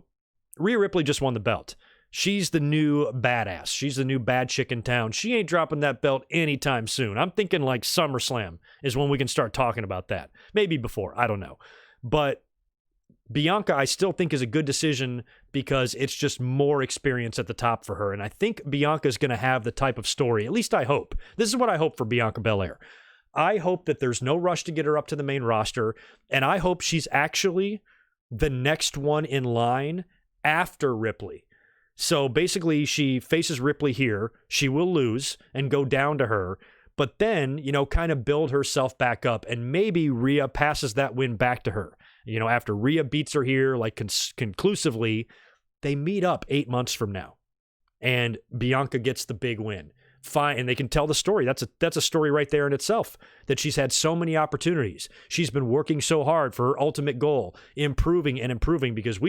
Speaker 1: Ripley just won the belt. She's the new badass. She's the new bad chick in town. She ain't dropping that belt anytime soon. I'm thinking like SummerSlam is when we can start talking about that. Maybe before. I don't know. But Bianca, I still think is a good decision because it's just more experience at the top for her. And I think Bianca's going to have the type of story. At least I hope. This is what I hope for Bianca Belair. I hope that there's no rush to get her up to the main roster. And I hope she's actually the next one in line after Ripley. So basically, she faces Ripley here. She will lose and go down to her, but then, kind of build herself back up, and maybe Rhea passes that win back to her. After Rhea beats her here, like conclusively, they meet up 8 months from now, and Bianca gets the big win. Fine, and they can tell the story. That's a story right there in itself, that she's had so many opportunities. She's been working so hard for her ultimate goal, improving and improving, because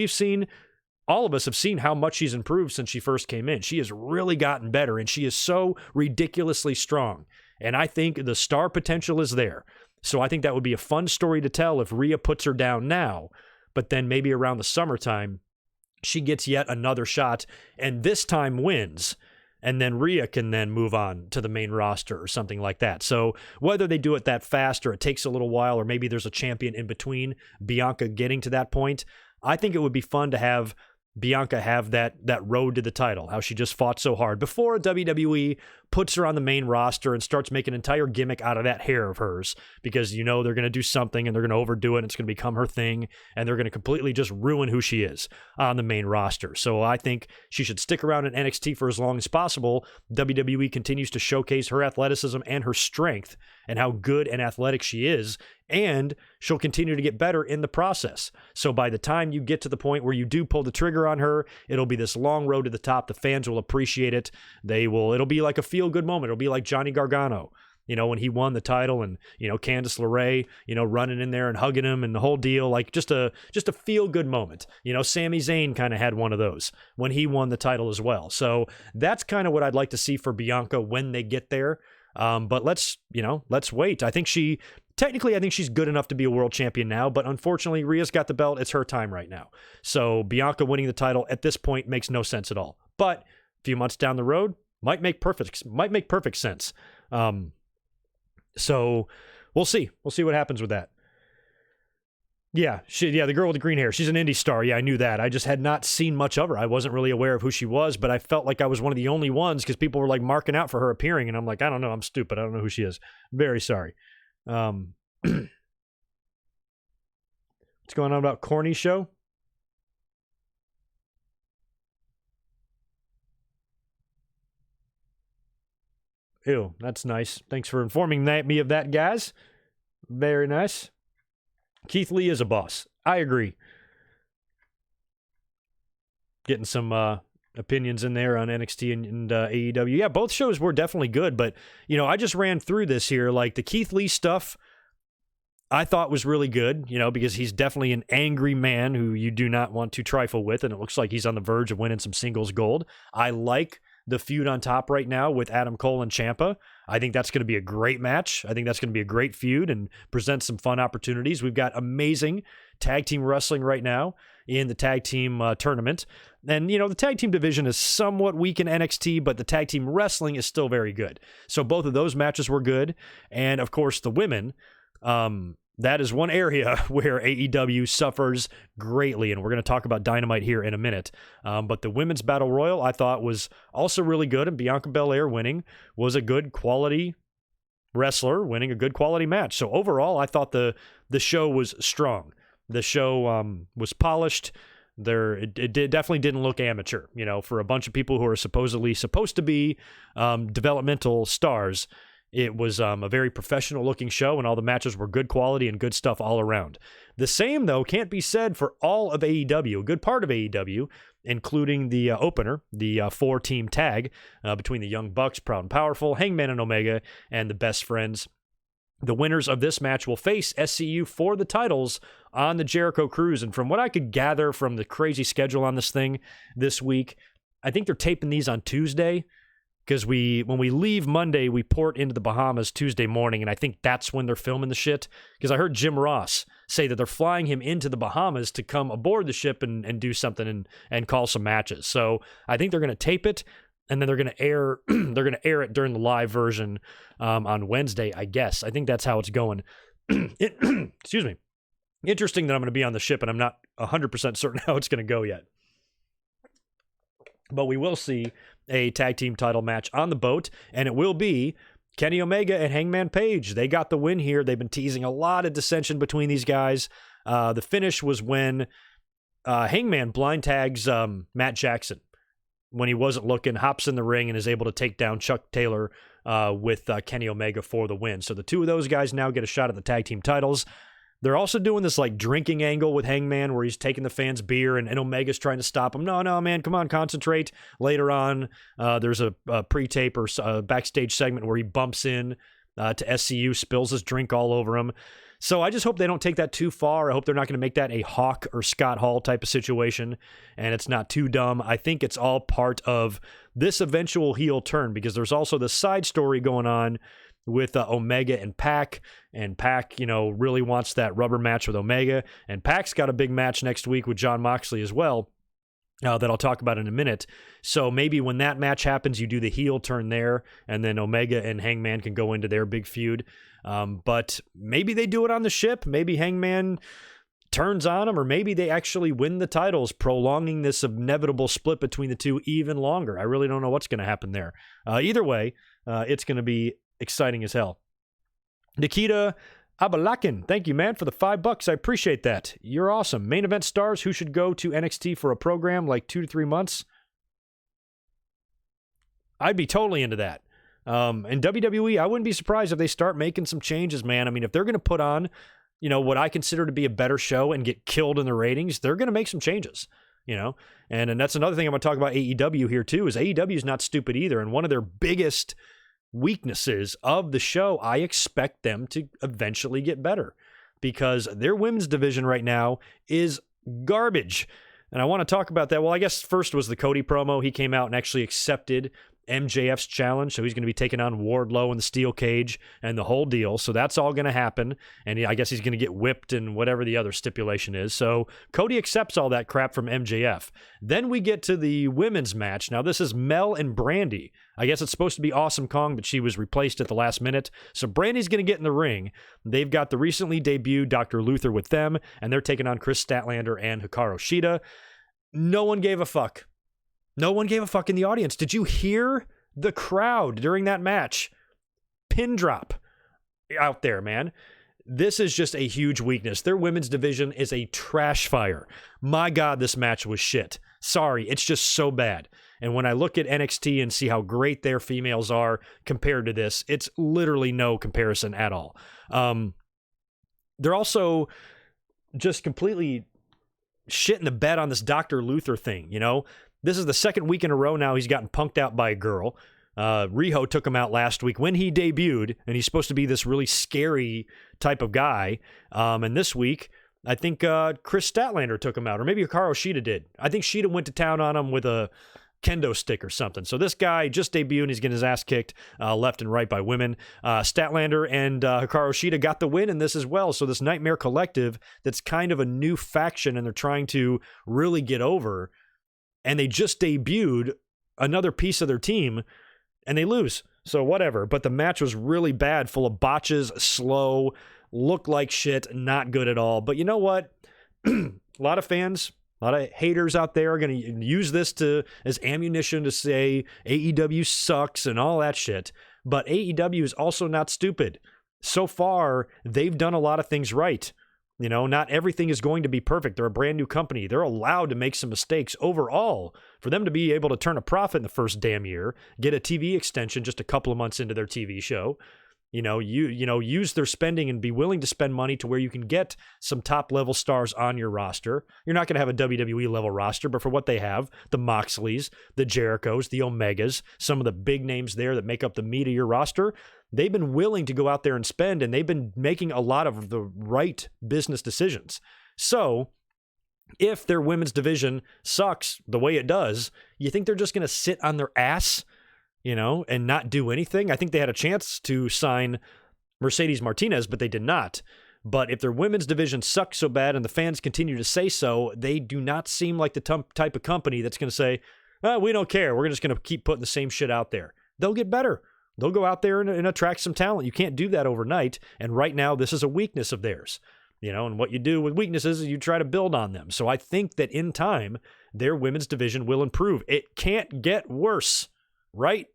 Speaker 1: all of us have seen how much she's improved since she first came in. She has really gotten better, and she is so ridiculously strong. And I think the star potential is there. So I think that would be a fun story to tell if Rhea puts her down now, but then maybe around the summertime, she gets yet another shot, and this time wins. and then Rhea can then move on to the main roster or something like that. So whether they do it that fast or it takes a little while, or maybe there's a champion in between Bianca getting to that point, I think it would be fun to have Bianca have that road to the title, how she just fought so hard before WWE puts her on the main roster and starts making an entire gimmick out of that hair of hers, because they're going to do something and they're going to overdo it and it's going to become her thing and they're going to completely just ruin who she is on the main roster. So I think she should stick around in NXT for as long as possible. WWE continues to showcase her athleticism and her strength and how good and athletic she is, and she'll continue to get better in the process. So by the time you get to the point where you do pull the trigger on her, it'll be this long road to the top. The fans will appreciate it. It'll be like a feel-good moment. It'll be like Johnny Gargano, when he won the title, and, Candice LeRae, running in there and hugging him and the whole deal, like just a feel-good moment. Sami Zayn kind of had one of those when he won the title as well. So that's kind of what I'd like to see for Bianca when they get there. But let's wait. I think she's good enough to be a world champion now, but unfortunately, Rhea's got the belt. It's her time right now. So Bianca winning the title at this point makes no sense at all. But a few months down the road, might make perfect sense. So we'll see. We'll see what happens with that. Yeah, the girl with the green hair. She's an indie star. Yeah, I knew that. I just had not seen much of her. I wasn't really aware of who she was, but I felt like I was one of the only ones because people were like marking out for her appearing, and I'm like, I don't know. I'm stupid. I don't know who she is. Very sorry. What's going on about Corny Show? Ew, that's nice. Thanks for informing me of that, guys. Very nice. Keith Lee is a boss. I agree. Getting some opinions in there on NXT and AEW. Yeah, both shows were definitely good, but, I just ran through this here. Like, the Keith Lee stuff I thought was really good, because he's definitely an angry man who you do not want to trifle with, and it looks like he's on the verge of winning some singles gold. I like the feud on top right now with Adam Cole and Ciampa. I think that's going to be a great match. I think that's going to be a great feud and present some fun opportunities. We've got amazing tag team wrestling right now in the tag team tournament. And, the tag team division is somewhat weak in NXT, but the tag team wrestling is still very good. So both of those matches were good. And, of course, the women, that is one area where AEW suffers greatly, and we're going to talk about Dynamite here in a minute. But the Women's Battle Royal, I thought, was also really good, and Bianca Belair winning was a good quality wrestler winning a good quality match. So overall, I thought the show was strong. The show was polished. It definitely didn't look amateur, for a bunch of people who are supposedly supposed to be developmental stars. It was a very professional-looking show, and all the matches were good quality and good stuff all around. The same, though, can't be said for all of AEW, a good part of AEW, including the opener, the four-team tag between the Young Bucks, Proud and Powerful, Hangman and Omega, and the Best Friends. The winners of this match will face SCU for the titles on the Jericho Cruise, and from what I could gather from the crazy schedule on this thing this week, I think they're taping these on Tuesday, because when we leave Monday, we port into the Bahamas Tuesday morning, and I think that's when they're filming the shit. Because I heard Jim Ross say that they're flying him into the Bahamas to come aboard the ship and do something and call some matches. So I think they're going to tape it, and then they're going to air it during the live version on Wednesday, I guess. I think that's how it's going. Excuse me. Interesting that I'm going to be on the ship, and I'm not 100% certain how it's going to go yet. But we will see a tag team title match on the boat, and it will be Kenny Omega and Hangman Page. They got the win here. They've been teasing a lot of dissension between these guys. The finish was when Hangman blind tags Matt Jackson when he wasn't looking, hops in the ring, and is able to take down Chuck Taylor with Kenny Omega for the win. So the two of those guys now get a shot at the tag team titles. They're also doing this like drinking angle with Hangman where he's taking the fans beer and Omega's trying to stop him. No, man, come on, concentrate. Later on, there's a pre-tape or a backstage segment where he bumps in to SCU, spills his drink all over him. So I just hope they don't take that too far. I hope they're not going to make that a Hawk or Scott Hall type of situation, and it's not too dumb. I think it's all part of this eventual heel turn, because there's also the side story going on with Omega and Pac, and Pac, really wants that rubber match with Omega, and Pac's got a big match next week with Jon Moxley as well. that I'll talk about in a minute. So maybe when that match happens, you do the heel turn there, and then Omega and Hangman can go into their big feud. But maybe they do it on the ship. Maybe Hangman turns on them, or maybe they actually win the titles, prolonging this inevitable split between the two even longer. I really don't know what's going to happen there. Either way, it's going to be exciting as hell. Nikita Abalakin, thank you, man, for the $5. I appreciate that. You're awesome. Main event stars who should go to NXT for a program like 2 to 3 months. I'd be totally into that. And WWE, I wouldn't be surprised if they start making some changes, man. I mean, if they're going to put on, what I consider to be a better show and get killed in the ratings, they're going to make some changes, And that's another thing I'm going to talk about AEW here, too, is AEW is not stupid either. And one of their biggest weaknesses of the show, I expect them to eventually get better because their women's division right now is garbage. And I want to talk about that. Well, I guess first was the Cody promo. He came out and actually accepted MJF's challenge. So he's going to be taking on Wardlow in the steel cage and the whole deal. So that's all going to happen. And I guess he's going to get whipped and whatever the other stipulation is. So Cody accepts all that crap from MJF. Then we get to the women's match. Now this is Mel and Brandy. I guess it's supposed to be Awesome Kong, but she was replaced at the last minute. So Brandy's going to get in the ring. They've got the recently debuted Dr. Luther with them, and they're taking on Chris Statlander and Hikaru Shida. No one gave a fuck. No one gave a fuck in the audience. Did you hear the crowd during that match? Pin drop out there, man. This is just a huge weakness. Their women's division is a trash fire. My God, this match was shit. Sorry, it's just so bad. And when I look at NXT and see how great their females are compared to this, it's literally no comparison at all. They're also just completely shitting the bed on this Dr. Luther thing, This is the second week in a row now he's gotten punked out by a girl. Riho took him out last week when he debuted, and he's supposed to be this really scary type of guy. And this week, I think Chris Statlander took him out, or maybe Hikaru Shida did. I think Shida went to town on him with a kendo stick or something. So this guy just debuted, and he's getting his ass kicked left and right by women. Statlander and Hikaru Shida got the win in this as well. So this Nightmare Collective, that's kind of a new faction, and they're trying to really get over. And they just debuted another piece of their team, and they lose. So whatever. But the match was really bad, full of botches, slow, looked like shit, not good at all. But you know what? A lot of fans, a lot of haters out there are going to use this as ammunition to say AEW sucks and all that shit. But AEW is also not stupid. So far, they've done a lot of things right. Not everything is going to be perfect. They're a brand new company. They're allowed to make some mistakes overall. For them to be able to turn a profit in the first damn year, get a TV extension just a couple of months into their TV show, use their spending and be willing to spend money to where you can get some top level stars on your roster. You're not going to have a WWE level roster, but for what they have, the Moxleys, the Jerichos, the Omegas, some of the big names there that make up the meat of your roster, they've been willing to go out there and spend, and they've been making a lot of the right business decisions. So if their women's division sucks the way it does, you think they're just going to sit on their ass, and not do anything? I think they had a chance to sign Mercedes Martinez, but they did not. But if their women's division sucks so bad and the fans continue to say so, they do not seem like the type of company that's going to say, we don't care. We're just going to keep putting the same shit out there. They'll get better. They'll go out there and attract some talent. You can't do that overnight. And right now, this is a weakness of theirs. And what you do with weaknesses is you try to build on them. So I think that in time, their women's division will improve. It can't get worse, right?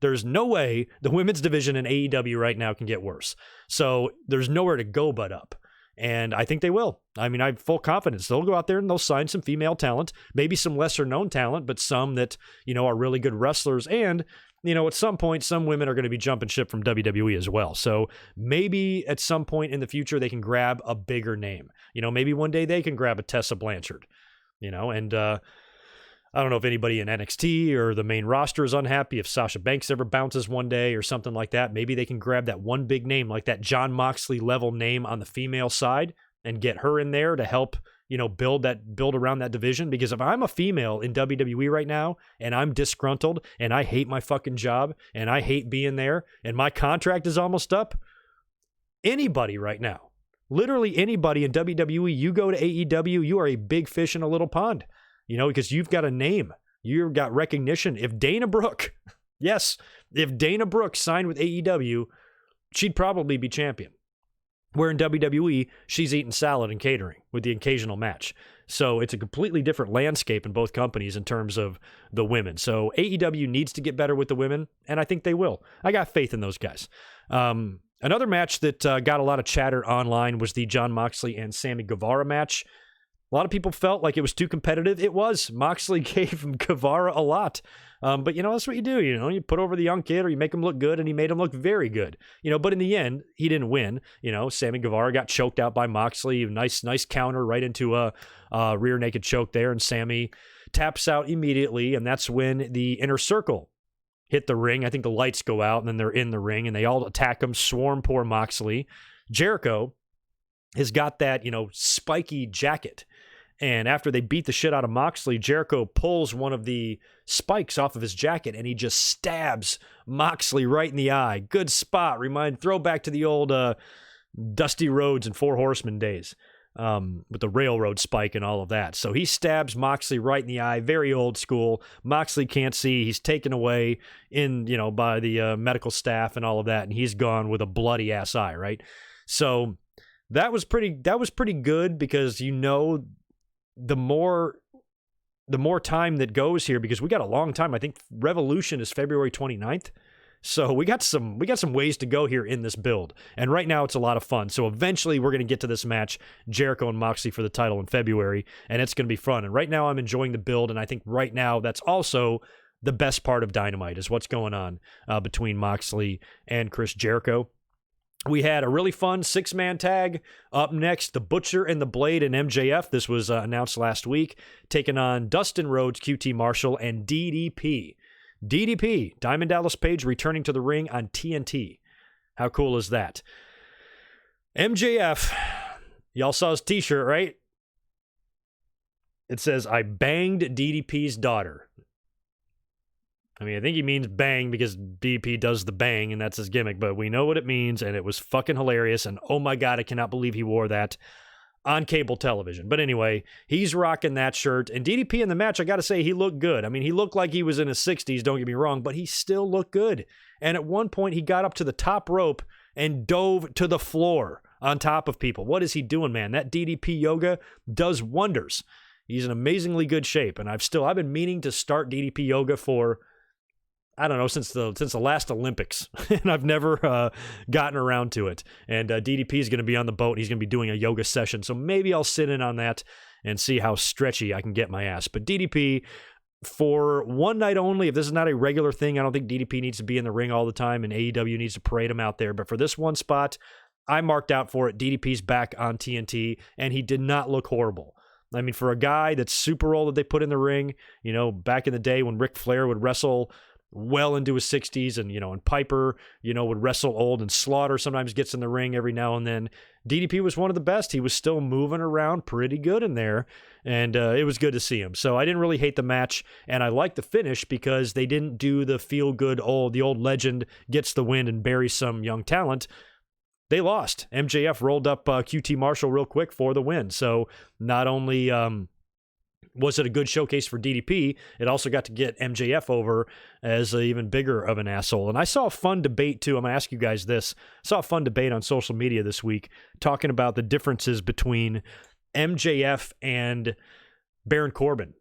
Speaker 1: There's no way the women's division in AEW right now can get worse. So there's nowhere to go but up. And I think they will. I mean, I have full confidence. They'll go out there and they'll sign some female talent, maybe some lesser known talent, but some that, are really good wrestlers. And, at some point, some women are going to be jumping ship from WWE as well. So maybe at some point in the future, they can grab a bigger name. Maybe one day they can grab a Tessa Blanchard, and, I don't know if anybody in NXT or the main roster is unhappy. If Sasha Banks ever bounces one day or something like that, maybe they can grab that one big name, like that Jon Moxley level name on the female side, and get her in there to help, build around that division. Because if I'm a female in WWE right now and I'm disgruntled and I hate my fucking job and I hate being there and my contract is almost up, anybody right now, literally anybody in WWE, you go to AEW, you are a big fish in a little pond. because you've got a name. You've got recognition. If Dana Brooke, yes, if Dana Brooke signed with AEW, she'd probably be champion. Where in WWE, she's eating salad and catering with the occasional match. So it's a completely different landscape in both companies in terms of the women. So AEW needs to get better with the women, and I think they will. I got faith in those guys. Another match that got a lot of chatter online was the Jon Moxley and Sammy Guevara match. A lot of people felt like it was too competitive. It was. Moxley gave Guevara a lot. But, that's what you do. You put over the young kid or you make him look good, and he made him look very good. But in the end, he didn't win. Sammy Guevara got choked out by Moxley. Nice counter right into a rear naked choke there, and Sammy taps out immediately, and that's when the Inner Circle hit the ring. I think the lights go out, and then they're in the ring, and they all attack him, swarm poor Moxley. Jericho has got that, spiky jacket. And after they beat the shit out of Moxley, Jericho pulls one of the spikes off of his jacket, and he just stabs Moxley right in the eye. Good spot. Throwback to the old Dusty Rhodes and Four Horsemen days with the railroad spike and all of that. So he stabs Moxley right in the eye. Very old school. Moxley can't see. He's taken away by the medical staff and all of that, and he's gone with a bloody ass eye, right? So that was pretty good because the more time that goes here, because we got a long time. I think Revolution is February 29th. So we got some ways to go here in this build. And right now it's a lot of fun. So eventually we're going to get to this match, Jericho and Moxley for the title in February, and it's going to be fun. And right now I'm enjoying the build, and I think right now that's also the best part of Dynamite is what's going on between Moxley and Chris Jericho. We had a really fun 6-man tag. Up next, The Butcher and the Blade and MJF. This was announced last week, taking on Dustin Rhodes, QT Marshall, and DDP. DDP, Diamond Dallas Page, returning to the ring on TNT. How cool is that? MJF, y'all saw his t-shirt, right? It says, I banged DDP's daughter. I think he means bang because DDP does the bang, and that's his gimmick, but we know what it means, and it was fucking hilarious, and oh my God, I cannot believe he wore that on cable television. But anyway, he's rocking that shirt, and DDP in the match, I gotta say, he looked good. He looked like he was in his 60s, don't get me wrong, but he still looked good. And at one point, he got up to the top rope and dove to the floor on top of people. What is he doing, man? That DDP yoga does wonders. He's in amazingly good shape, and I've been meaning to start DDP yoga for, I don't know, since the last Olympics, and I've never gotten around to it. And DDP is going to be on the boat. He's going to be doing a yoga session, so maybe I'll sit in on that and see how stretchy I can get my ass. But DDP, for one night only, if this is not a regular thing, I don't think DDP needs to be in the ring all the time, and AEW needs to parade him out there. But for this one spot, I marked out for it. DDP's back on TNT, and he did not look horrible. For a guy that's super old that they put in the ring, back in the day when Ric Flair would wrestle well into his 60s, and Piper, would wrestle old, and Slaughter sometimes gets in the ring every now and then. DDP was one of the best. He was still moving around pretty good in there, and it was good to see him. So I didn't really hate the match, and I liked the finish because they didn't do the feel-good, the old legend gets the win and buries some young talent. They lost. MJF rolled up QT Marshall real quick for the win. So not only was it a good showcase for DDP, it also got to get MJF over as even bigger of an asshole. And I saw a fun debate, too. I'm going to ask you guys this. I saw a fun debate on social media this week talking about the differences between MJF and Baron Corbin,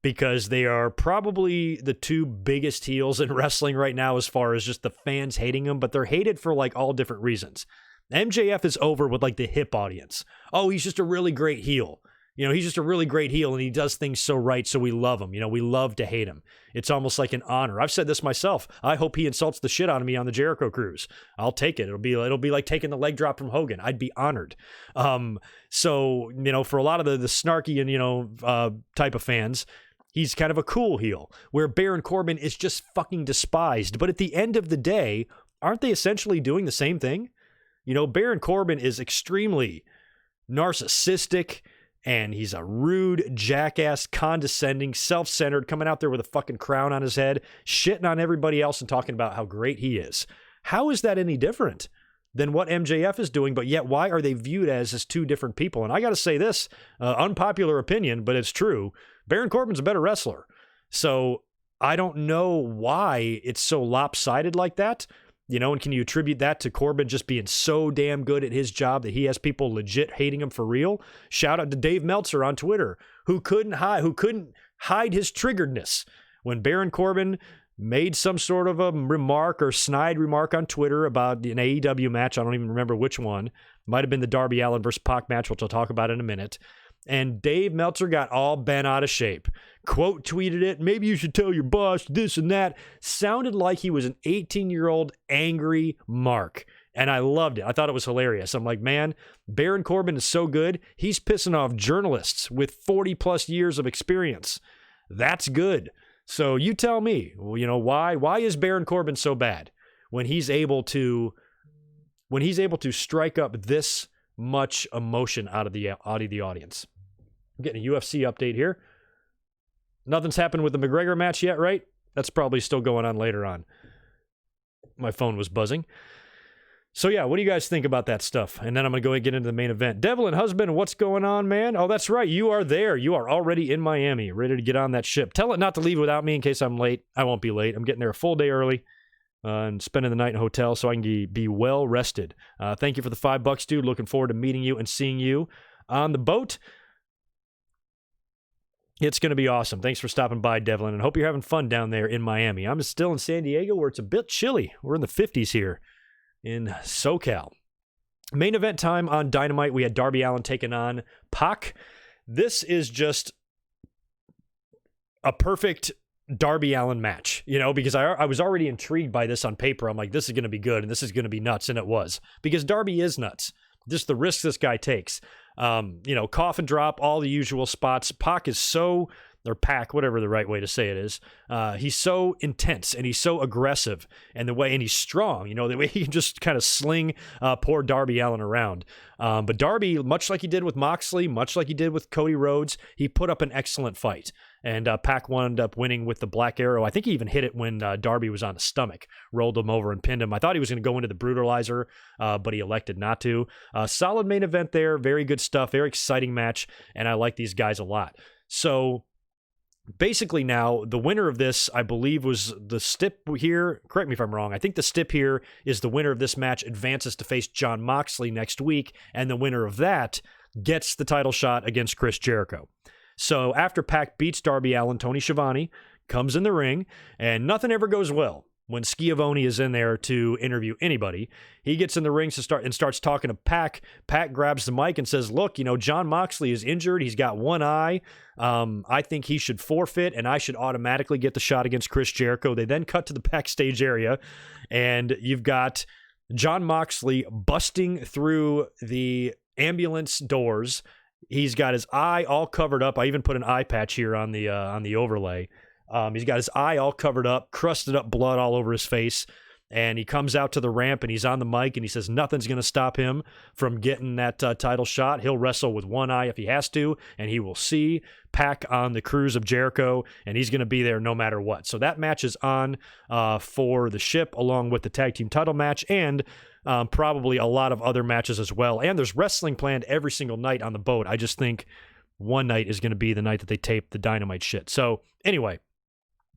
Speaker 1: because they are probably the two biggest heels in wrestling right now as far as just the fans hating them, but they're hated for all different reasons. MJF is over with the hip audience. Oh, he's just a really great heel. He's just a really great heel, and he does things so right, so we love him. We love to hate him. It's almost like an honor. I've said this myself. I hope he insults the shit out of me on the Jericho Cruise. I'll take it. It'll be like taking the leg drop from Hogan. I'd be honored. So, for a lot of the snarky and, type of fans, he's kind of a cool heel, where Baron Corbin is just fucking despised. But at the end of the day, aren't they essentially doing the same thing? Baron Corbin is extremely narcissistic, and he's a rude, jackass, condescending, self-centered, coming out there with a fucking crown on his head, shitting on everybody else and talking about how great he is. How is that any different than what MJF is doing? But yet, why are they viewed as two different people? And I got to say this, unpopular opinion, but it's true. Baron Corbin's a better wrestler. So I don't know why it's so lopsided like that. And can you attribute that to Corbin just being so damn good at his job that he has people legit hating him for real? Shout out to Dave Meltzer on Twitter, who couldn't hide his triggeredness when Baron Corbin made some sort of a remark or snide remark on Twitter about an AEW match. I don't even remember which one. Might have been the Darby Allin versus Pac match, which I'll talk about in a minute. And Dave Meltzer got all bent out of shape. Quote tweeted it, maybe you should tell your boss this and that. Sounded like he was an 18-year-old angry Mark. And I loved it. I thought it was hilarious. I'm like, man, Baron Corbin is so good. He's pissing off journalists with 40 plus years of experience. That's good. So you tell me, why is Baron Corbin so bad when he's able to strike up this much emotion out of the audience? I'm getting a UFC update here. Nothing's happened with the McGregor match yet, right? That's probably still going on later on. My phone was buzzing. So yeah, what do you guys think about that stuff? And then I'm going to go and get into the main event. Devlin, husband, what's going on, man? Oh, that's right. You are there. You are already in Miami, ready to get on that ship. Tell it not to leave without me in case I'm late. I won't be late. I'm getting there a full day early and spending the night in a hotel so I can be well rested. Thank you for the $5, dude. Looking forward to meeting you and seeing you on the boat. It's going to be awesome. Thanks for stopping by, Devlin, and hope you're having fun down there in Miami. I'm still in San Diego where it's a bit chilly. We're in the 50s here in SoCal. Main event time on Dynamite. We had Darby Allin taking on Pac. This is just a perfect Darby Allin match, because I was already intrigued by this on paper. I'm like, this is going to be good and this is going to be nuts. And it was, because Darby is nuts. Just the risks this guy takes. Coffin drop, all the usual spots. Pac is so, or Pac, whatever the right way to say it is. He's so intense and he's so aggressive, and he's strong, the way he can just kind of sling poor Darby Allin around. But Darby, much like he did with Moxley, much like he did with Cody Rhodes, he put up an excellent fight. And Pac wound up winning with the Black Arrow. I think he even hit it when Darby was on his stomach, rolled him over and pinned him. I thought he was going to go into the Brutalizer, but he elected not to. Solid main event there. Very good stuff. Very exciting match. And I like these guys a lot. So basically now, the winner of this, I believe, was the stip here. Correct me if I'm wrong. I think the stip here is the winner of this match advances to face Jon Moxley next week. And the winner of that gets the title shot against Chris Jericho. So after Pac beats Darby Allin, Tony Schiavone comes in the ring, and nothing ever goes well when Schiavone is in there to interview anybody. He gets in the ring starts talking to Pac. Pac grabs the mic and says, look, Jon Moxley is injured. He's got one eye. I think he should forfeit, and I should automatically get the shot against Chris Jericho. They then cut to the backstage area, and you've got Jon Moxley busting through the ambulance doors. He's got his eye all covered up. I even put an eye patch here on the overlay. He's got his eye all covered up, crusted up blood all over his face. And he comes out to the ramp and he's on the mic and he says nothing's going to stop him from getting that title shot. He'll wrestle with one eye if he has to, and he will see Pac on the cruise of Jericho, and he's going to be there no matter what. So that match is on for the ship, along with the tag team title match and probably a lot of other matches as well. And there's wrestling planned every single night on the boat. I just think one night is going to be the night that they tape the Dynamite shit. So anyway,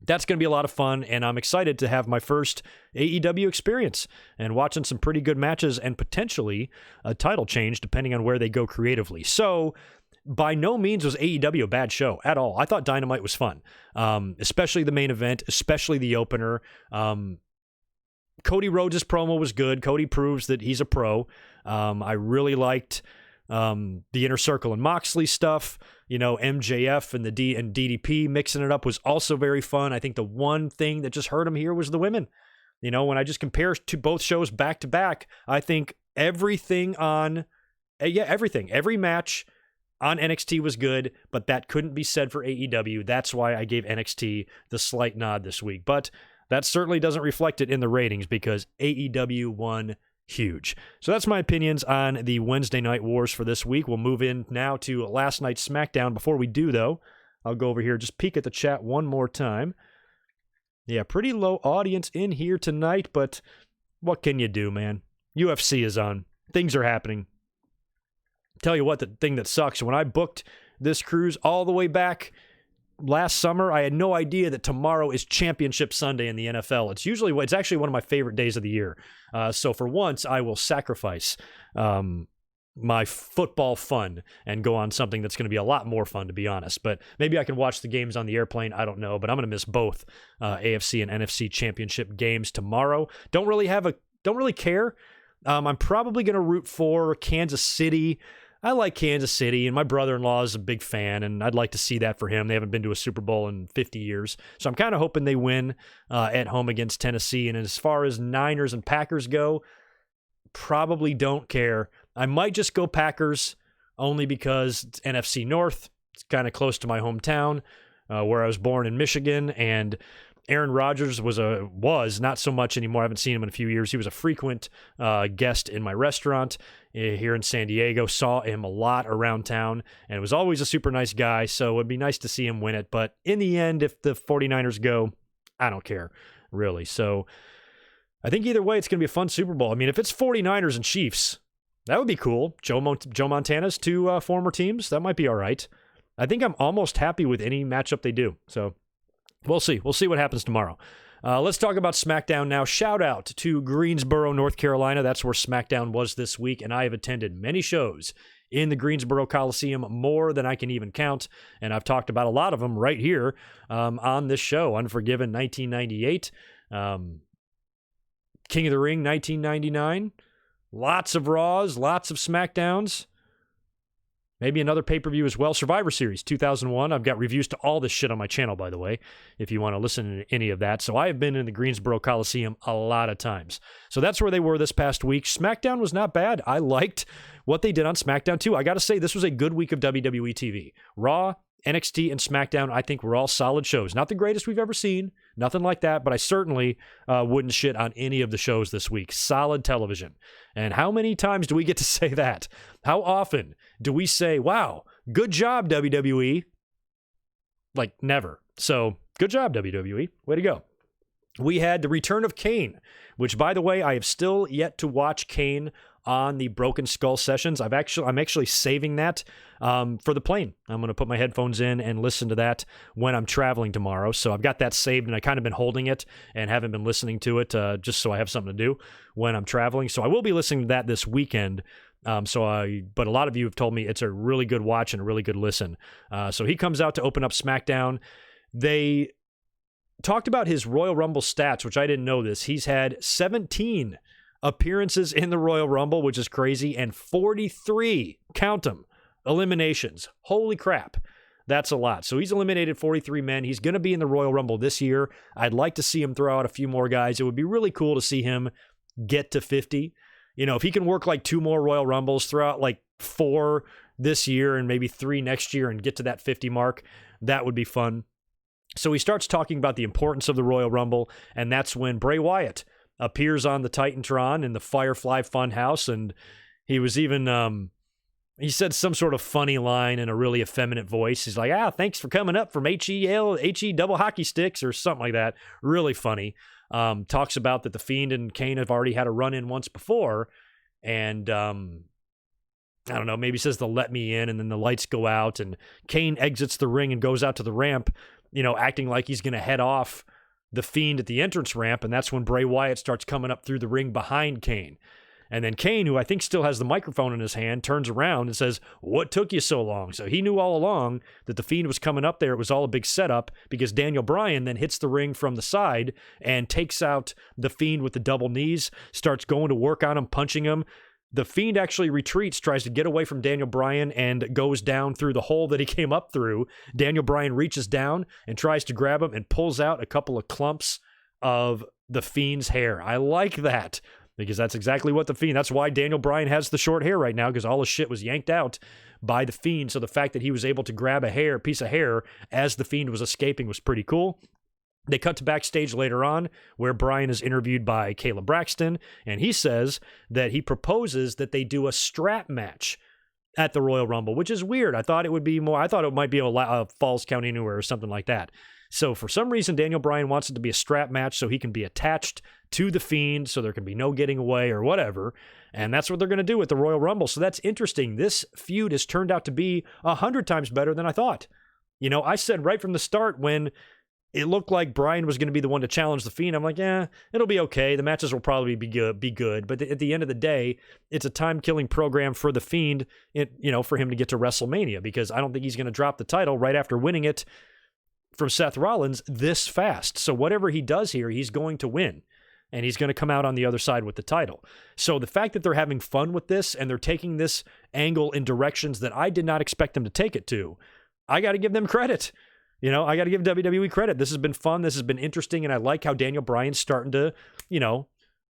Speaker 1: that's going to be a lot of fun, and I'm excited to have my first AEW experience and watching some pretty good matches and potentially a title change depending on where they go creatively. So by no means was AEW a bad show at all. I thought Dynamite was fun, especially the main event, especially the opener. Cody Rhodes' promo was good. Cody proves that he's a pro. I really liked the Inner Circle and Moxley stuff. MJF and and DDP mixing it up was also very fun. I think the one thing that just hurt him here was the women. When I just compare to both shows back to back, I think every match on NXT was good, but that couldn't be said for AEW. That's why I gave NXT the slight nod this week. But that certainly doesn't reflect it in the ratings because AEW won huge. So that's my opinions on the Wednesday Night Wars for this week. We'll move in now to last night's SmackDown. Before we do, though, I'll go over here, just peek at the chat one more time. Yeah, pretty low audience in here tonight, but what can you do, man? UFC is on. Things are happening. Tell you what, the thing that sucks, when I booked this cruise all the way back last summer, I had no idea that tomorrow is Championship Sunday in the NFL. It's actually one of my favorite days of the year. So for once, I will sacrifice my football fun and go on something that's going to be a lot more fun, to be honest. But maybe I can watch the games on the airplane. I don't know, but I'm going to miss both AFC and NFC championship games tomorrow. Don't really care. I'm probably going to root for Kansas City. I like Kansas City, and my brother-in-law is a big fan, and I'd like to see that for him. They haven't been to a Super Bowl in 50 years, so I'm kind of hoping they win at home against Tennessee. And as far as Niners and Packers go, probably don't care. I might just go Packers only because it's NFC North. It's kind of close to my hometown where I was born in Michigan, and Aaron Rodgers was not so much anymore. I haven't seen him in a few years. He was a frequent guest in my restaurant here in San Diego. Saw him a lot around town, and was always a super nice guy, so it'd be nice to see him win it. But in the end, if the 49ers go, I don't care, really. So I think either way, it's going to be a fun Super Bowl. I mean, if it's 49ers and Chiefs, that would be cool. Joe Montana's two former teams, that might be all right. I think I'm almost happy with any matchup they do. So we'll see. We'll see what happens tomorrow. Let's talk about SmackDown now. Shout out to Greensboro, North Carolina. That's where SmackDown was this week, and I have attended many shows in the Greensboro Coliseum, more than I can even count, and I've talked about a lot of them right here on this show. Unforgiven 1998, King of the Ring 1999, lots of Raws, lots of SmackDowns. Maybe another pay-per-view as well. Survivor Series 2001. I've got reviews to all this shit on my channel, by the way, if you want to listen to any of that. So I have been in the Greensboro Coliseum a lot of times. So that's where they were this past week. SmackDown was not bad. I liked what they did on SmackDown, too. I got to say, this was a good week of WWE TV. Raw, NXT, and SmackDown, I think, were all solid shows. Not the greatest we've ever seen. Nothing like that, but I certainly wouldn't shit on any of the shows this week. Solid television. And how many times do we get to say that? How often do we say, wow, good job, WWE? Like, never. So, good job, WWE. Way to go. We had the return of Kane, which, by the way, I have still yet to watch Kane on the Broken Skull sessions. I'm actually saving that for the plane. I'm going to put my headphones in and listen to that when I'm traveling tomorrow. So I've got that saved, and I kind of been holding it and haven't been listening to it just so I have something to do when I'm traveling. So I will be listening to that this weekend. But a lot of you have told me it's a really good watch and a really good listen. So he comes out to open up SmackDown. They talked about his Royal Rumble stats, which I didn't know this. He's had 17 appearances in the Royal Rumble, which is crazy, and 43, count them, eliminations. Holy crap. That's a lot. So he's eliminated 43 men. He's going to be in the Royal Rumble this year. I'd like to see him throw out a few more guys. It would be really cool to see him get to 50. You know, if he can work like 2 more Royal Rumbles, throw out like 4 this year and maybe 3 next year and get to that 50 mark, that would be fun. So he starts talking about the importance of the Royal Rumble, and that's when Bray Wyatt appears on the Titantron in the Firefly Funhouse, and he was even, he said some sort of funny line in a really effeminate voice. He's like, thanks for coming up from HE double hockey sticks, or something like that. Really funny. Talks about that The Fiend and Kane have already had a run-in once before, and I don't know, maybe says they'll let me in, and then the lights go out, and Kane exits the ring and goes out to the ramp, you know, acting like he's going to head off The Fiend at the entrance ramp, and that's when Bray Wyatt starts coming up through the ring behind Kane. And then Kane, who I think still has the microphone in his hand, turns around and says, "What took you so long?" So he knew all along that The Fiend was coming up there. It was all a big setup, because Daniel Bryan then hits the ring from the side and takes out The Fiend with the double knees, starts going to work on him, punching him. The Fiend actually retreats, tries to get away from Daniel Bryan, and goes down through the hole that he came up through. Daniel Bryan reaches down and tries to grab him and pulls out a couple of clumps of The Fiend's hair. I like that, because that's exactly what that's why Daniel Bryan has the short hair right now, because all his shit was yanked out by The Fiend. So the fact that he was able to grab a piece of hair as The Fiend was escaping was pretty cool. They cut to backstage later on, where Bryan is interviewed by Kayla Braxton, and he says that he proposes that they do a strap match at the Royal Rumble, which is weird. I thought it might be a Falls Count Anywhere or something like that. So for some reason, Daniel Bryan wants it to be a strap match so he can be attached to The Fiend, so there can be no getting away or whatever. And that's what they're going to do at the Royal Rumble. So that's interesting. This feud has turned out to be 100 times better than I thought. I said right from the start when it looked like Bryan was going to be the one to challenge the Fiend, I'm like, it'll be okay. The matches will probably be good. But at the end of the day, it's a time-killing program for the Fiend, for him to get to WrestleMania, because I don't think he's going to drop the title right after winning it from Seth Rollins this fast. So whatever he does here, he's going to win, and he's going to come out on the other side with the title. So the fact that they're having fun with this and they're taking this angle in directions that I did not expect them to take it to, I got to give them credit. I got to give WWE credit. This has been fun. This has been interesting. And I like how Daniel Bryan's starting to,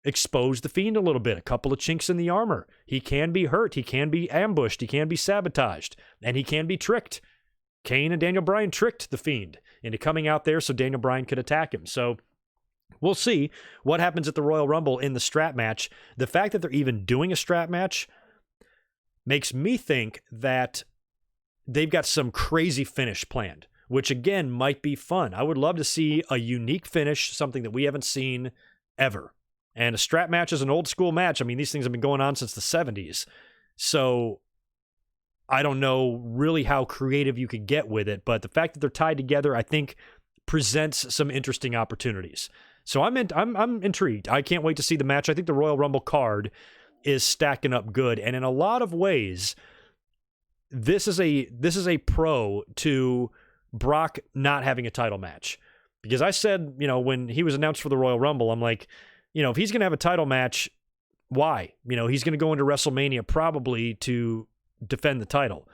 Speaker 1: expose the Fiend a little bit. A couple of chinks in the armor. He can be hurt. He can be ambushed. He can be sabotaged. And he can be tricked. Kane and Daniel Bryan tricked the Fiend into coming out there so Daniel Bryan could attack him. So we'll see what happens at the Royal Rumble in the strap match. The fact that they're even doing a strap match makes me think that they've got some crazy finish planned, which again might be fun. I would love to see a unique finish, something that we haven't seen ever. And a strap match is an old school match. I mean, these things have been going on since the 70s. So I don't know really how creative you could get with it, but the fact that they're tied together, I think, presents some interesting opportunities. So I'm intrigued. I can't wait to see the match. I think the Royal Rumble card is stacking up good, and in a lot of ways, this is a pro to Brock not having a title match. Because I said, when he was announced for the Royal Rumble, I'm like, if he's going to have a title match, why? He's going to go into WrestleMania probably to defend the title.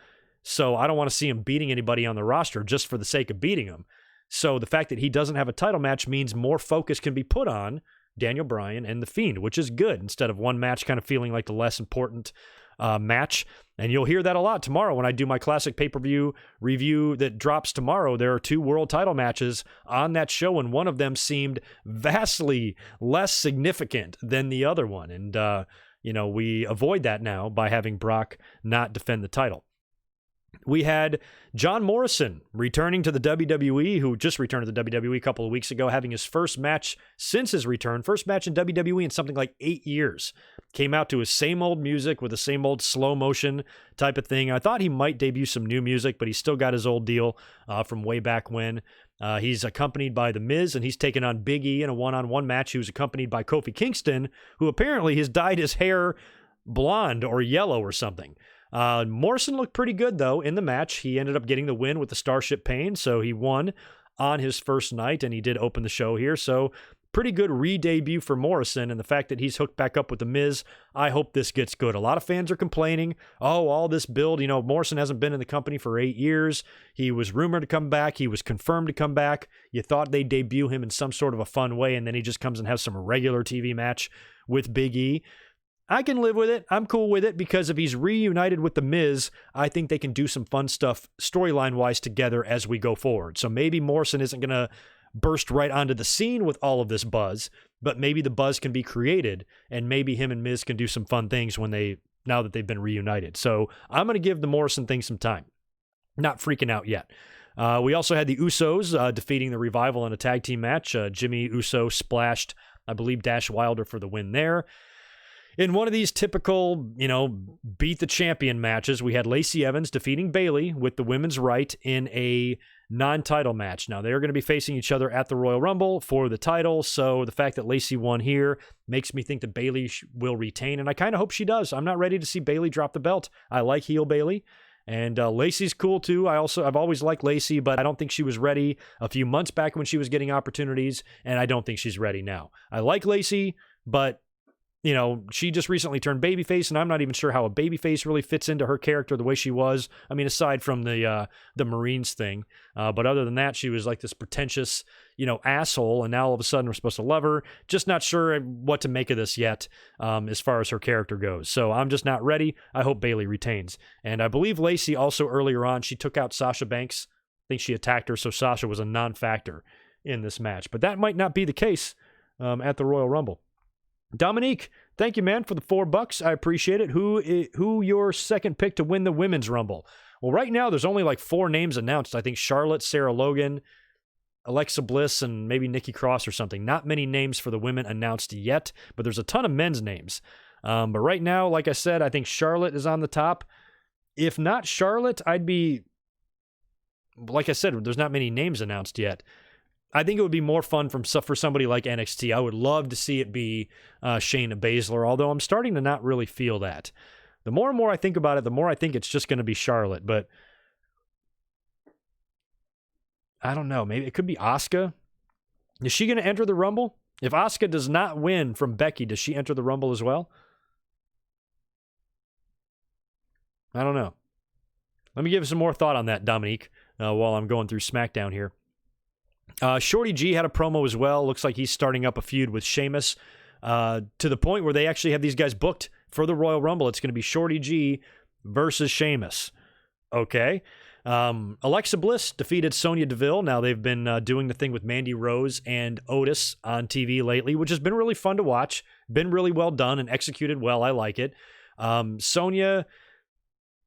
Speaker 1: So I don't want to see him beating anybody on the roster just for the sake of beating him. So the fact that he doesn't have a title match means more focus can be put on Daniel Bryan and The Fiend, which is good, instead of one match kind of feeling like the less important match. And you'll hear that a lot tomorrow when I do my classic pay-per-view review that drops tomorrow. There are 2 world title matches on that show, and one of them seemed vastly less significant than the other one. And, we avoid that now by having Brock not defend the title. We had John Morrison returning to the WWE, who just returned to the WWE a couple of weeks ago, having his first match since his return, first match in WWE in something like 8 years. Came out to his same old music with the same old slow motion type of thing. I thought he might debut some new music, but he's still got his old deal from way back when. He's accompanied by The Miz, and he's taken on Big E in a one-on-one match. He was accompanied by Kofi Kingston, who apparently has dyed his hair blonde or yellow or something. Morrison looked pretty good, though, in the match. He ended up getting the win with the Starship Pain, so he won on his first night, and he did open the show here. So pretty good re-debut for Morrison, and the fact that he's hooked back up with The Miz, I hope this gets good. A lot of fans are complaining, all this build, Morrison hasn't been in the company for 8 years. He was rumored to come back. He was confirmed to come back. You thought they'd debut him in some sort of a fun way, and then he just comes and has some regular TV match with Big E. I can live with it. I'm cool with it, because if he's reunited with The Miz, I think they can do some fun stuff storyline-wise together as we go forward. So maybe Morrison isn't going to burst right onto the scene with all of this buzz, but maybe the buzz can be created, and maybe him and Miz can do some fun things now that they've been reunited. So I'm going to give the Morrison thing some time. Not freaking out yet. We also had the Usos defeating the Revival in a tag team match. Jimmy Uso splashed, I believe, Dash Wilder for the win there. In one of these typical, beat the champion matches, we had Lacey Evans defeating Bayley with the women's right in a non-title match. Now, they're going to be facing each other at the Royal Rumble for the title, so the fact that Lacey won here makes me think that Bayley will retain, and I kind of hope she does. I'm not ready to see Bayley drop the belt. I like heel Bayley, and Lacey's cool too. I've always liked Lacey, but I don't think she was ready a few months back when she was getting opportunities, and I don't think she's ready now. I like Lacey, but she just recently turned babyface, and I'm not even sure how a babyface really fits into her character the way she was. I mean, aside from the Marines thing. But other than that, she was like this pretentious, asshole, and now all of a sudden we're supposed to love her. Just not sure what to make of this yet as far as her character goes. So I'm just not ready. I hope Bayley retains. And I believe Lacey also earlier on, she took out Sasha Banks. I think she attacked her, so Sasha was a non-factor in this match. But that might not be the case at the Royal Rumble. Dominique, thank you, man, for the $4. I appreciate it. Who your second pick to win the Women's Rumble? Well, right now, there's only like 4 names announced. I think Charlotte, Sarah Logan, Alexa Bliss, and maybe Nikki Cross or something. Not many names for the women announced yet, but there's a ton of men's names. But right now, like I said, I think Charlotte is on the top. If not Charlotte, I'd be like I said, there's not many names announced yet. I think it would be more fun for somebody like NXT. I would love to see it be Shayna Baszler, although I'm starting to not really feel that. The more and more I think about it, the more I think it's just going to be Charlotte. But I don't know. Maybe it could be Asuka. Is she going to enter the Rumble? If Asuka does not win from Becky, does she enter the Rumble as well? I don't know. Let me give some more thought on that, Dominique, while I'm going through SmackDown here. Shorty G had a promo as well. Looks like he's starting up a feud with Sheamus to the point where they actually have these guys booked for the Royal Rumble. It's going to be Shorty G versus Sheamus. Okay. Alexa Bliss defeated Sonya Deville. Now they've been doing the thing with Mandy Rose and Otis on TV lately, which has been really fun to watch. Been really well done and executed well. I like it. Sonya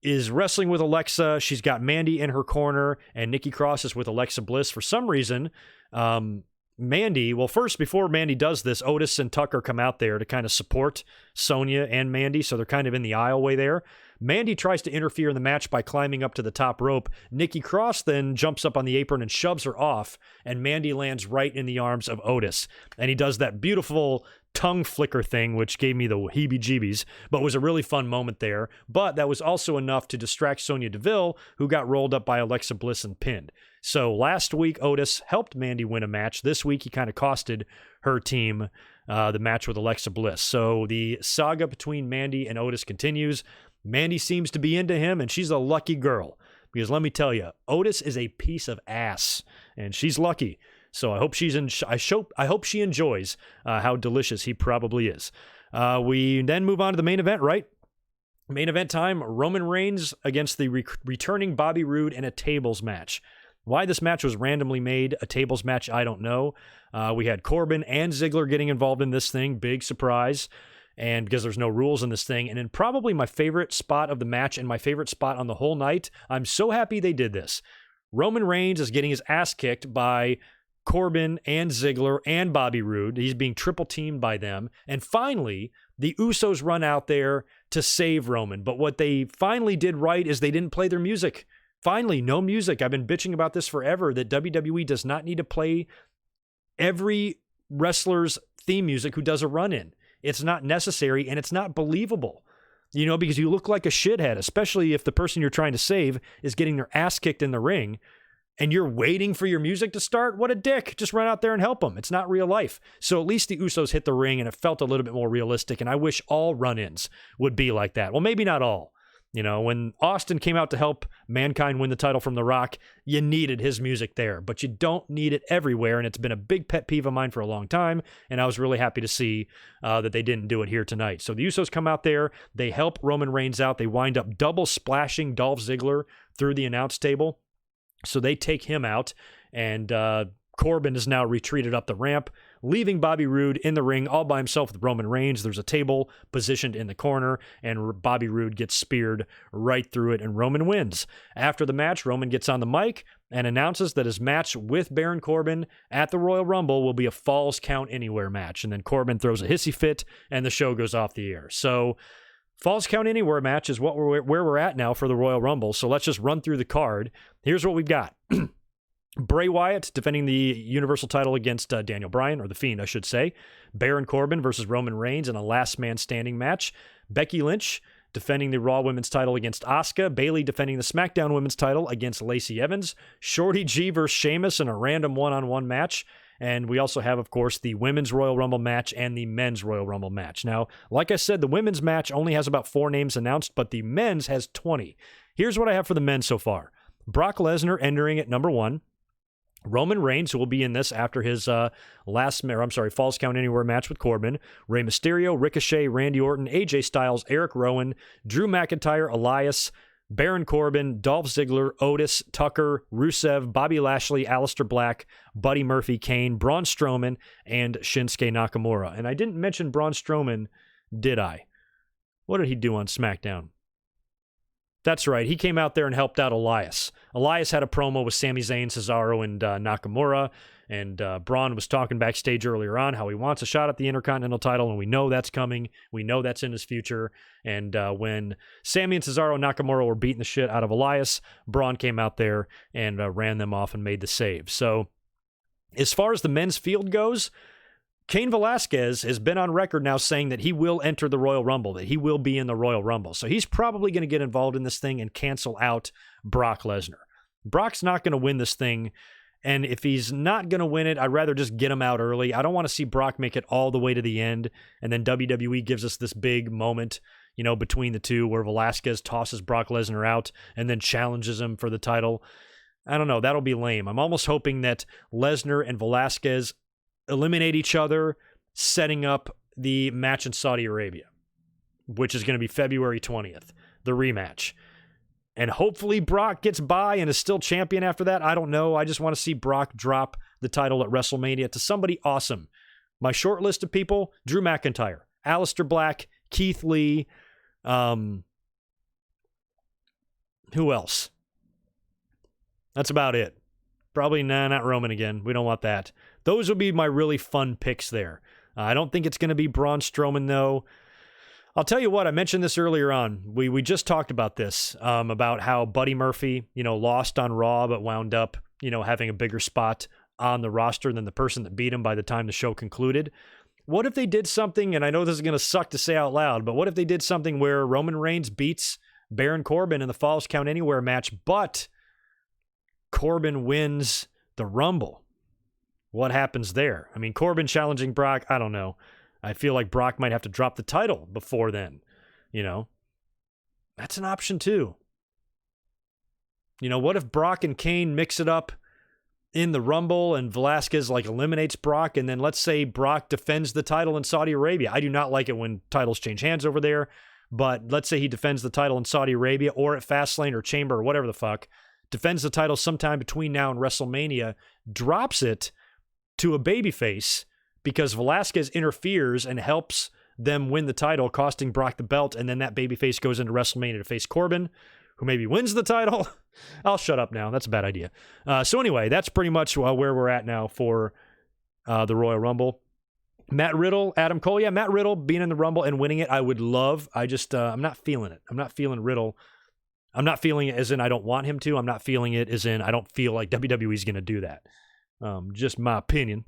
Speaker 1: is wrestling with Alexa. She's got Mandy in her corner, and Nikki Cross is with Alexa Bliss. For some reason, Mandy, well, first, before Mandy does this, Otis and Tucker come out there to kind of support Sonya and Mandy, so they're kind of in the aisleway there. Mandy tries to interfere in the match by climbing up to the top rope. Nikki Cross then jumps up on the apron and shoves her off, and Mandy lands right in the arms of Otis. And he does that beautiful tongue flicker thing, which gave me the heebie-jeebies, but was a really fun moment there. But that was also enough to distract Sonya Deville, who got rolled up by Alexa Bliss and pinned. So last week, Otis helped Mandy win a match. This week, he kind of costed her team the match with Alexa Bliss. So the saga between Mandy and Otis continues. Mandy seems to be into him, and she's a lucky girl. Because let me tell you, Otis is a piece of ass, and she's lucky. So I hope I hope she enjoys how delicious he probably is. We then move on to the main event, right? Main event time, Roman Reigns against the returning Bobby Roode in a tables match. Why this match was randomly made a tables match, I don't know. We had Corbin and Ziggler getting involved in this thing. Big surprise. And because there's no rules in this thing. And in probably my favorite spot of the match and my favorite spot on the whole night, I'm so happy they did this. Roman Reigns is getting his ass kicked by Corbin and Ziggler and Bobby Roode. He's being triple teamed by them. And finally, the Usos run out there to save Roman. But what they finally did right is they didn't play their music. Finally, no music. I've been bitching about this forever, that WWE does not need to play every wrestler's theme music who does a run-in. It's not necessary, and it's not believable. You know, because you look like a shithead, especially if the person you're trying to save is getting their ass kicked in the ring, and you're waiting for your music to start. What a dick. Just run out there and help them. It's not real life. So at least the Usos hit the ring, and it felt a little bit more realistic, and I wish all run-ins would be like that. Well, maybe not all. You know, when Austin came out to help Mankind win the title from The Rock, you needed his music there, but you don't need it everywhere, and it's been a big pet peeve of mine for a long time, and I was really happy to see that they didn't do it here tonight. So the Usos come out there, they help Roman Reigns out, they wind up double splashing Dolph Ziggler through the announce table, so they take him out, and Corbin is now retreated up the ramp, leaving Bobby Roode in the ring all by himself with Roman Reigns. There's a table positioned in the corner, and Bobby Roode gets speared right through it, and Roman wins. After the match, Roman gets on the mic and announces that his match with Baron Corbin at the Royal Rumble will be a Falls Count Anywhere match, and then Corbin throws a hissy fit, and the show goes off the air. So Falls Count Anywhere match is where we're at now for the Royal Rumble, so let's just run through the card. Here's what we've got. Bray Wyatt defending the Universal title against Daniel Bryan, or The Fiend, I should say. Baron Corbin versus Roman Reigns in a last man standing match. Becky Lynch defending the Raw Women's title against Asuka. Bayley defending the SmackDown Women's title against Lacey Evans. Shorty G versus Sheamus in a random one-on-one match. And we also have, of course, the Women's Royal Rumble match and the Men's Royal Rumble match. Now, like I said, the Women's match only has about 4 names announced, but the Men's has 20. Here's what I have for the men so far. Brock Lesnar entering at number 1. Roman Reigns, who will be in this after his Falls Count Anywhere match with Corbin. Rey Mysterio, Ricochet, Randy Orton, AJ Styles, Eric Rowan, Drew McIntyre, Elias, Baron Corbin, Dolph Ziggler, Otis, Tucker, Rusev, Bobby Lashley, Aleister Black, Buddy Murphy, Kane, Braun Strowman, and Shinsuke Nakamura. And I didn't mention Braun Strowman, did I? What did he do on SmackDown? That's right. He came out there and helped out Elias. Elias had a promo with Sami Zayn, Cesaro, and Nakamura. And Braun was talking backstage earlier on how he wants a shot at the Intercontinental title, and we know that's coming. We know that's in his future. And when Sami and Cesaro and Nakamura were beating the shit out of Elias, Braun came out there and ran them off and made the save. So as far as the men's field goes, Cain Velasquez has been on record now saying that he will enter the Royal Rumble, that he will be in the Royal Rumble. So he's probably going to get involved in this thing and cancel out Brock Lesnar. Brock's not going to win this thing. And if he's not going to win it, I'd rather just get him out early. I don't want to see Brock make it all the way to the end. And then WWE gives us this big moment, between the two where Velasquez tosses Brock Lesnar out and then challenges him for the title. I don't know. That'll be lame. I'm almost hoping that Lesnar and Velasquez eliminate each other, setting up the match in Saudi Arabia, which is going to be February 20th, the rematch. And hopefully Brock gets by and is still champion after that. I don't know. I just want to see Brock drop the title at WrestleMania to somebody awesome. My short list of people: Drew McIntyre, Aleister Black, Keith Lee. Who else? That's about it. Probably not Roman again. We don't want that. Those would be my really fun picks there. I don't think it's going to be Braun Strowman, though. I'll tell you what, I mentioned this earlier on. We just talked about this, about how Buddy Murphy, lost on Raw, but wound up, having a bigger spot on the roster than the person that beat him by the time the show concluded. What if they did something, and I know this is going to suck to say out loud, but what if they did something where Roman Reigns beats Baron Corbin in the Falls Count Anywhere match, but Corbin wins the Rumble? What happens there? I mean, Corbin challenging Brock, I don't know. I feel like Brock might have to drop the title before then. That's an option too. What if Brock and Kane mix it up in the Rumble and Velasquez eliminates Brock, and then let's say Brock defends the title in Saudi Arabia. I do not like it when titles change hands over there, but let's say he defends the title in Saudi Arabia or at Fastlane or Chamber or whatever the fuck, defends the title sometime between now and WrestleMania, drops it to a babyface because Velasquez interferes and helps them win the title, costing Brock the belt, and then that babyface goes into WrestleMania to face Corbin, who maybe wins the title. I'll shut up now. That's a bad idea. So anyway, that's pretty much where we're at now for the Royal Rumble. Matt Riddle, Adam Cole. Yeah, Matt Riddle being in the Rumble and winning it, I would love. I just, I'm not feeling it. I'm not feeling Riddle. I'm not feeling it as in I don't want him to. I'm not feeling it as in I don't feel like WWE's going to do that. Just my opinion.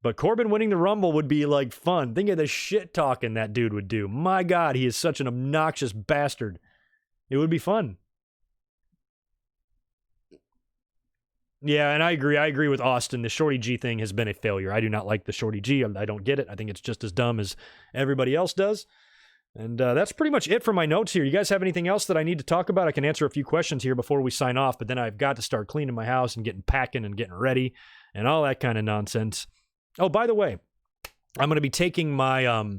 Speaker 1: But Corbin winning the Rumble would be fun. Think of the shit talking that dude would do. My God, he is such an obnoxious bastard. It would be fun. Yeah, and I agree. I agree with Austin. The Shorty G thing has been a failure. I do not like the Shorty G. I don't get it. I think it's just as dumb as everybody else does. And that's pretty much it for my notes here. You guys have anything else that I need to talk about? I can answer a few questions here before we sign off, but then I've got to start cleaning my house and getting packing and getting ready and all that kind of nonsense. Oh, by the way, I'm going to be taking my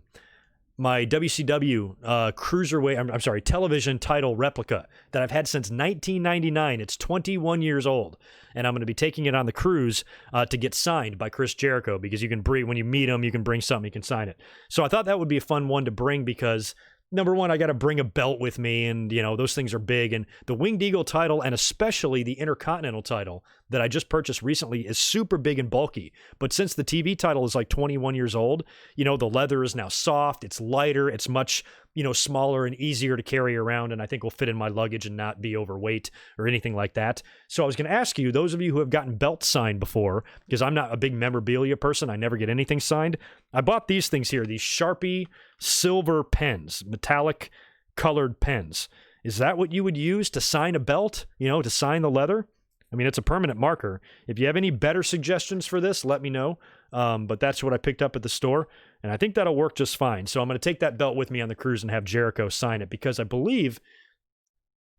Speaker 1: my WCW cruiserweight, television title replica that I've had since 1999. It's 21 years old, and I'm going to be taking it on the cruise to get signed by Chris Jericho, because you can bring, when you meet him, you can bring something, you can sign it. So I thought that would be a fun one to bring because, number one, I got to bring a belt with me, and, those things are big. And the Winged Eagle title, and especially the Intercontinental title that I just purchased recently, is super big and bulky. But since the TV title is 21 years old, the leather is now soft, it's lighter, it's much, smaller and easier to carry around, and I think will fit in my luggage and not be overweight or anything like that. So I was going to ask you, those of you who have gotten belts signed before, because I'm not a big memorabilia person, I never get anything signed. I bought these things here, these Sharpie silver pens, metallic colored pens. Is that what you would use to sign a belt, to sign the leather? I mean, it's a permanent marker. If you have any better suggestions for this, let me know. But that's what I picked up at the store, and I think that'll work just fine. So I'm going to take that belt with me on the cruise and have Jericho sign it, because I believe,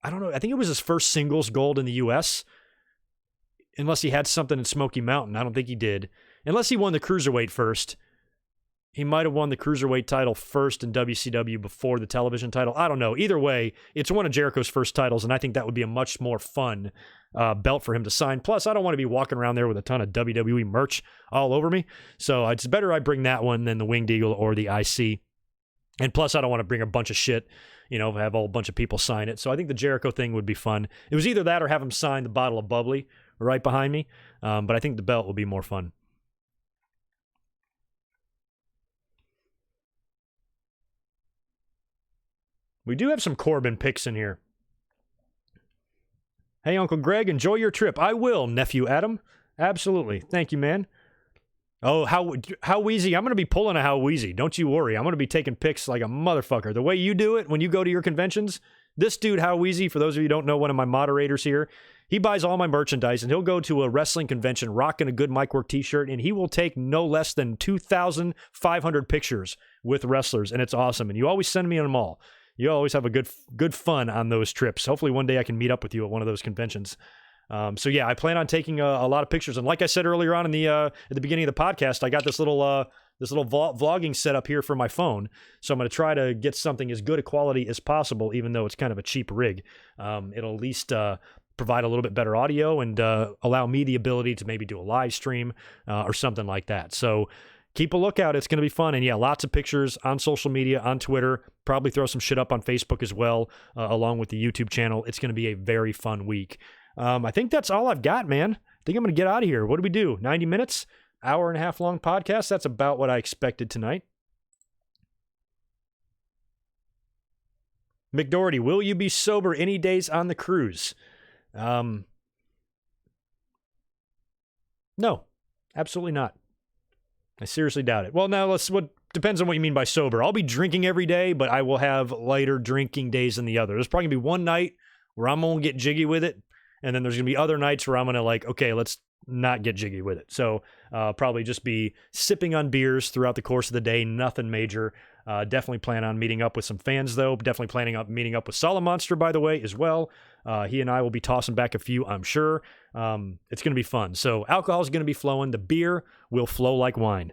Speaker 1: I don't know, I think it was his first singles gold in the U.S., unless he had something in Smoky Mountain. I don't think he did. Unless he won the Cruiserweight first. He might have won the Cruiserweight title first in WCW before the television title. I don't know. Either way, it's one of Jericho's first titles, and I think that would be a much more fun belt for him to sign. Plus, I don't want to be walking around there with a ton of WWE merch all over me. So it's better I bring that one than the Winged Eagle or the IC. And plus, I don't want to bring a bunch of shit, have a whole bunch of people sign it. So I think the Jericho thing would be fun. It was either that or have him sign the bottle of bubbly right behind me. But I think the belt will be more fun. We do have some Corbin picks in here. Hey, Uncle Greg, enjoy your trip. I will, Nephew Adam. Absolutely. Thank you, man. Oh, how wheezy. I'm going to be pulling a how wheezy. Don't you worry. I'm going to be taking pics like a motherfucker. The way you do it when you go to your conventions, this dude, how wheezy, for those of you who don't know, one of my moderators here, he buys all my merchandise and he'll go to a wrestling convention rocking a GoodMicWork t-shirt and he will take no less than 2,500 pictures with wrestlers, and it's awesome. And you always send me on them all. You always have a good fun on those trips. Hopefully one day I can meet up with you at one of those conventions. So yeah, I plan on taking a lot of pictures. And like I said earlier on in the at the beginning of the podcast, I got this little vlogging setup here for my phone. So I'm going to try to get something as good a quality as possible, even though it's kind of a cheap rig. It'll at least provide a little bit better audio and allow me the ability to maybe do a live stream or something like that. So keep a lookout. It's going to be fun. And yeah, lots of pictures on social media, on Twitter, probably throw some shit up on Facebook as well, along with the YouTube channel. It's going to be a very fun week. I think that's all I've got, man. I think I'm going to get out of here. What do we do? 90 minutes? Hour and a half long podcast? That's about what I expected tonight. McDoherty, will you be sober any days on the cruise? No, absolutely not. I seriously doubt it. Well, now what depends on what you mean by sober. I'll be drinking every day, but I will have lighter drinking days than the other. There's probably going to be one night where I'm going to get jiggy with it, and then there's going to be other nights where I'm going to okay, let's not get jiggy with it. So probably just be sipping on beers throughout the course of the day, nothing major. Definitely plan on meeting up with some fans, though. Definitely planning on meeting up with Solid Monster, by the way, as well. He and I will be tossing back a few, I'm sure. It's going to be fun. So alcohol is going to be flowing. The beer will flow like wine.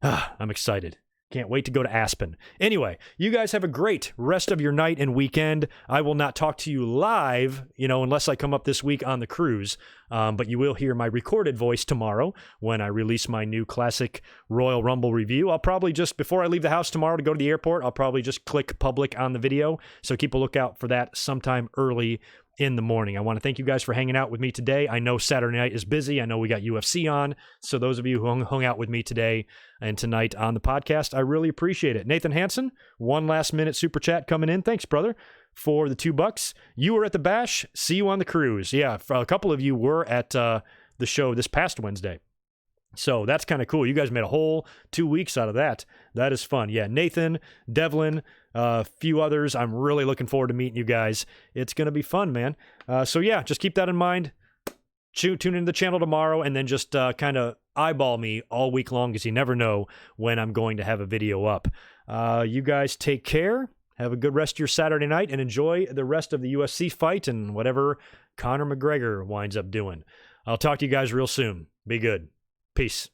Speaker 1: I'm excited. Can't wait to go to Aspen. Anyway, you guys have a great rest of your night and weekend. I will not talk to you live, unless I come up this week on the cruise. But you will hear my recorded voice tomorrow when I release my new classic Royal Rumble review. I'll probably just, before I leave the house tomorrow to go to the airport, I'll probably just click public on the video. So keep a lookout for that sometime early in the morning. I want to thank you guys for hanging out with me today. I know Saturday night is busy. I know we got UFC on. So those of you who hung out with me today and tonight on the podcast, I really appreciate it. Nathan Hansen, one last minute super chat coming in. Thanks, brother, for the $2. You were at the Bash. See you on the cruise. Yeah, a couple of you were at the show this past Wednesday. So that's kind of cool. You guys made a whole 2 weeks out of that. That is fun. Yeah, Nathan, Devlin, a few others. I'm really looking forward to meeting you guys. It's going to be fun, man. So yeah, just keep that in mind. Tune into the channel tomorrow and then just kind of eyeball me all week long because you never know when I'm going to have a video up. You guys take care. Have a good rest of your Saturday night and enjoy the rest of the UFC fight and whatever Conor McGregor winds up doing. I'll talk to you guys real soon. Be good. Peace.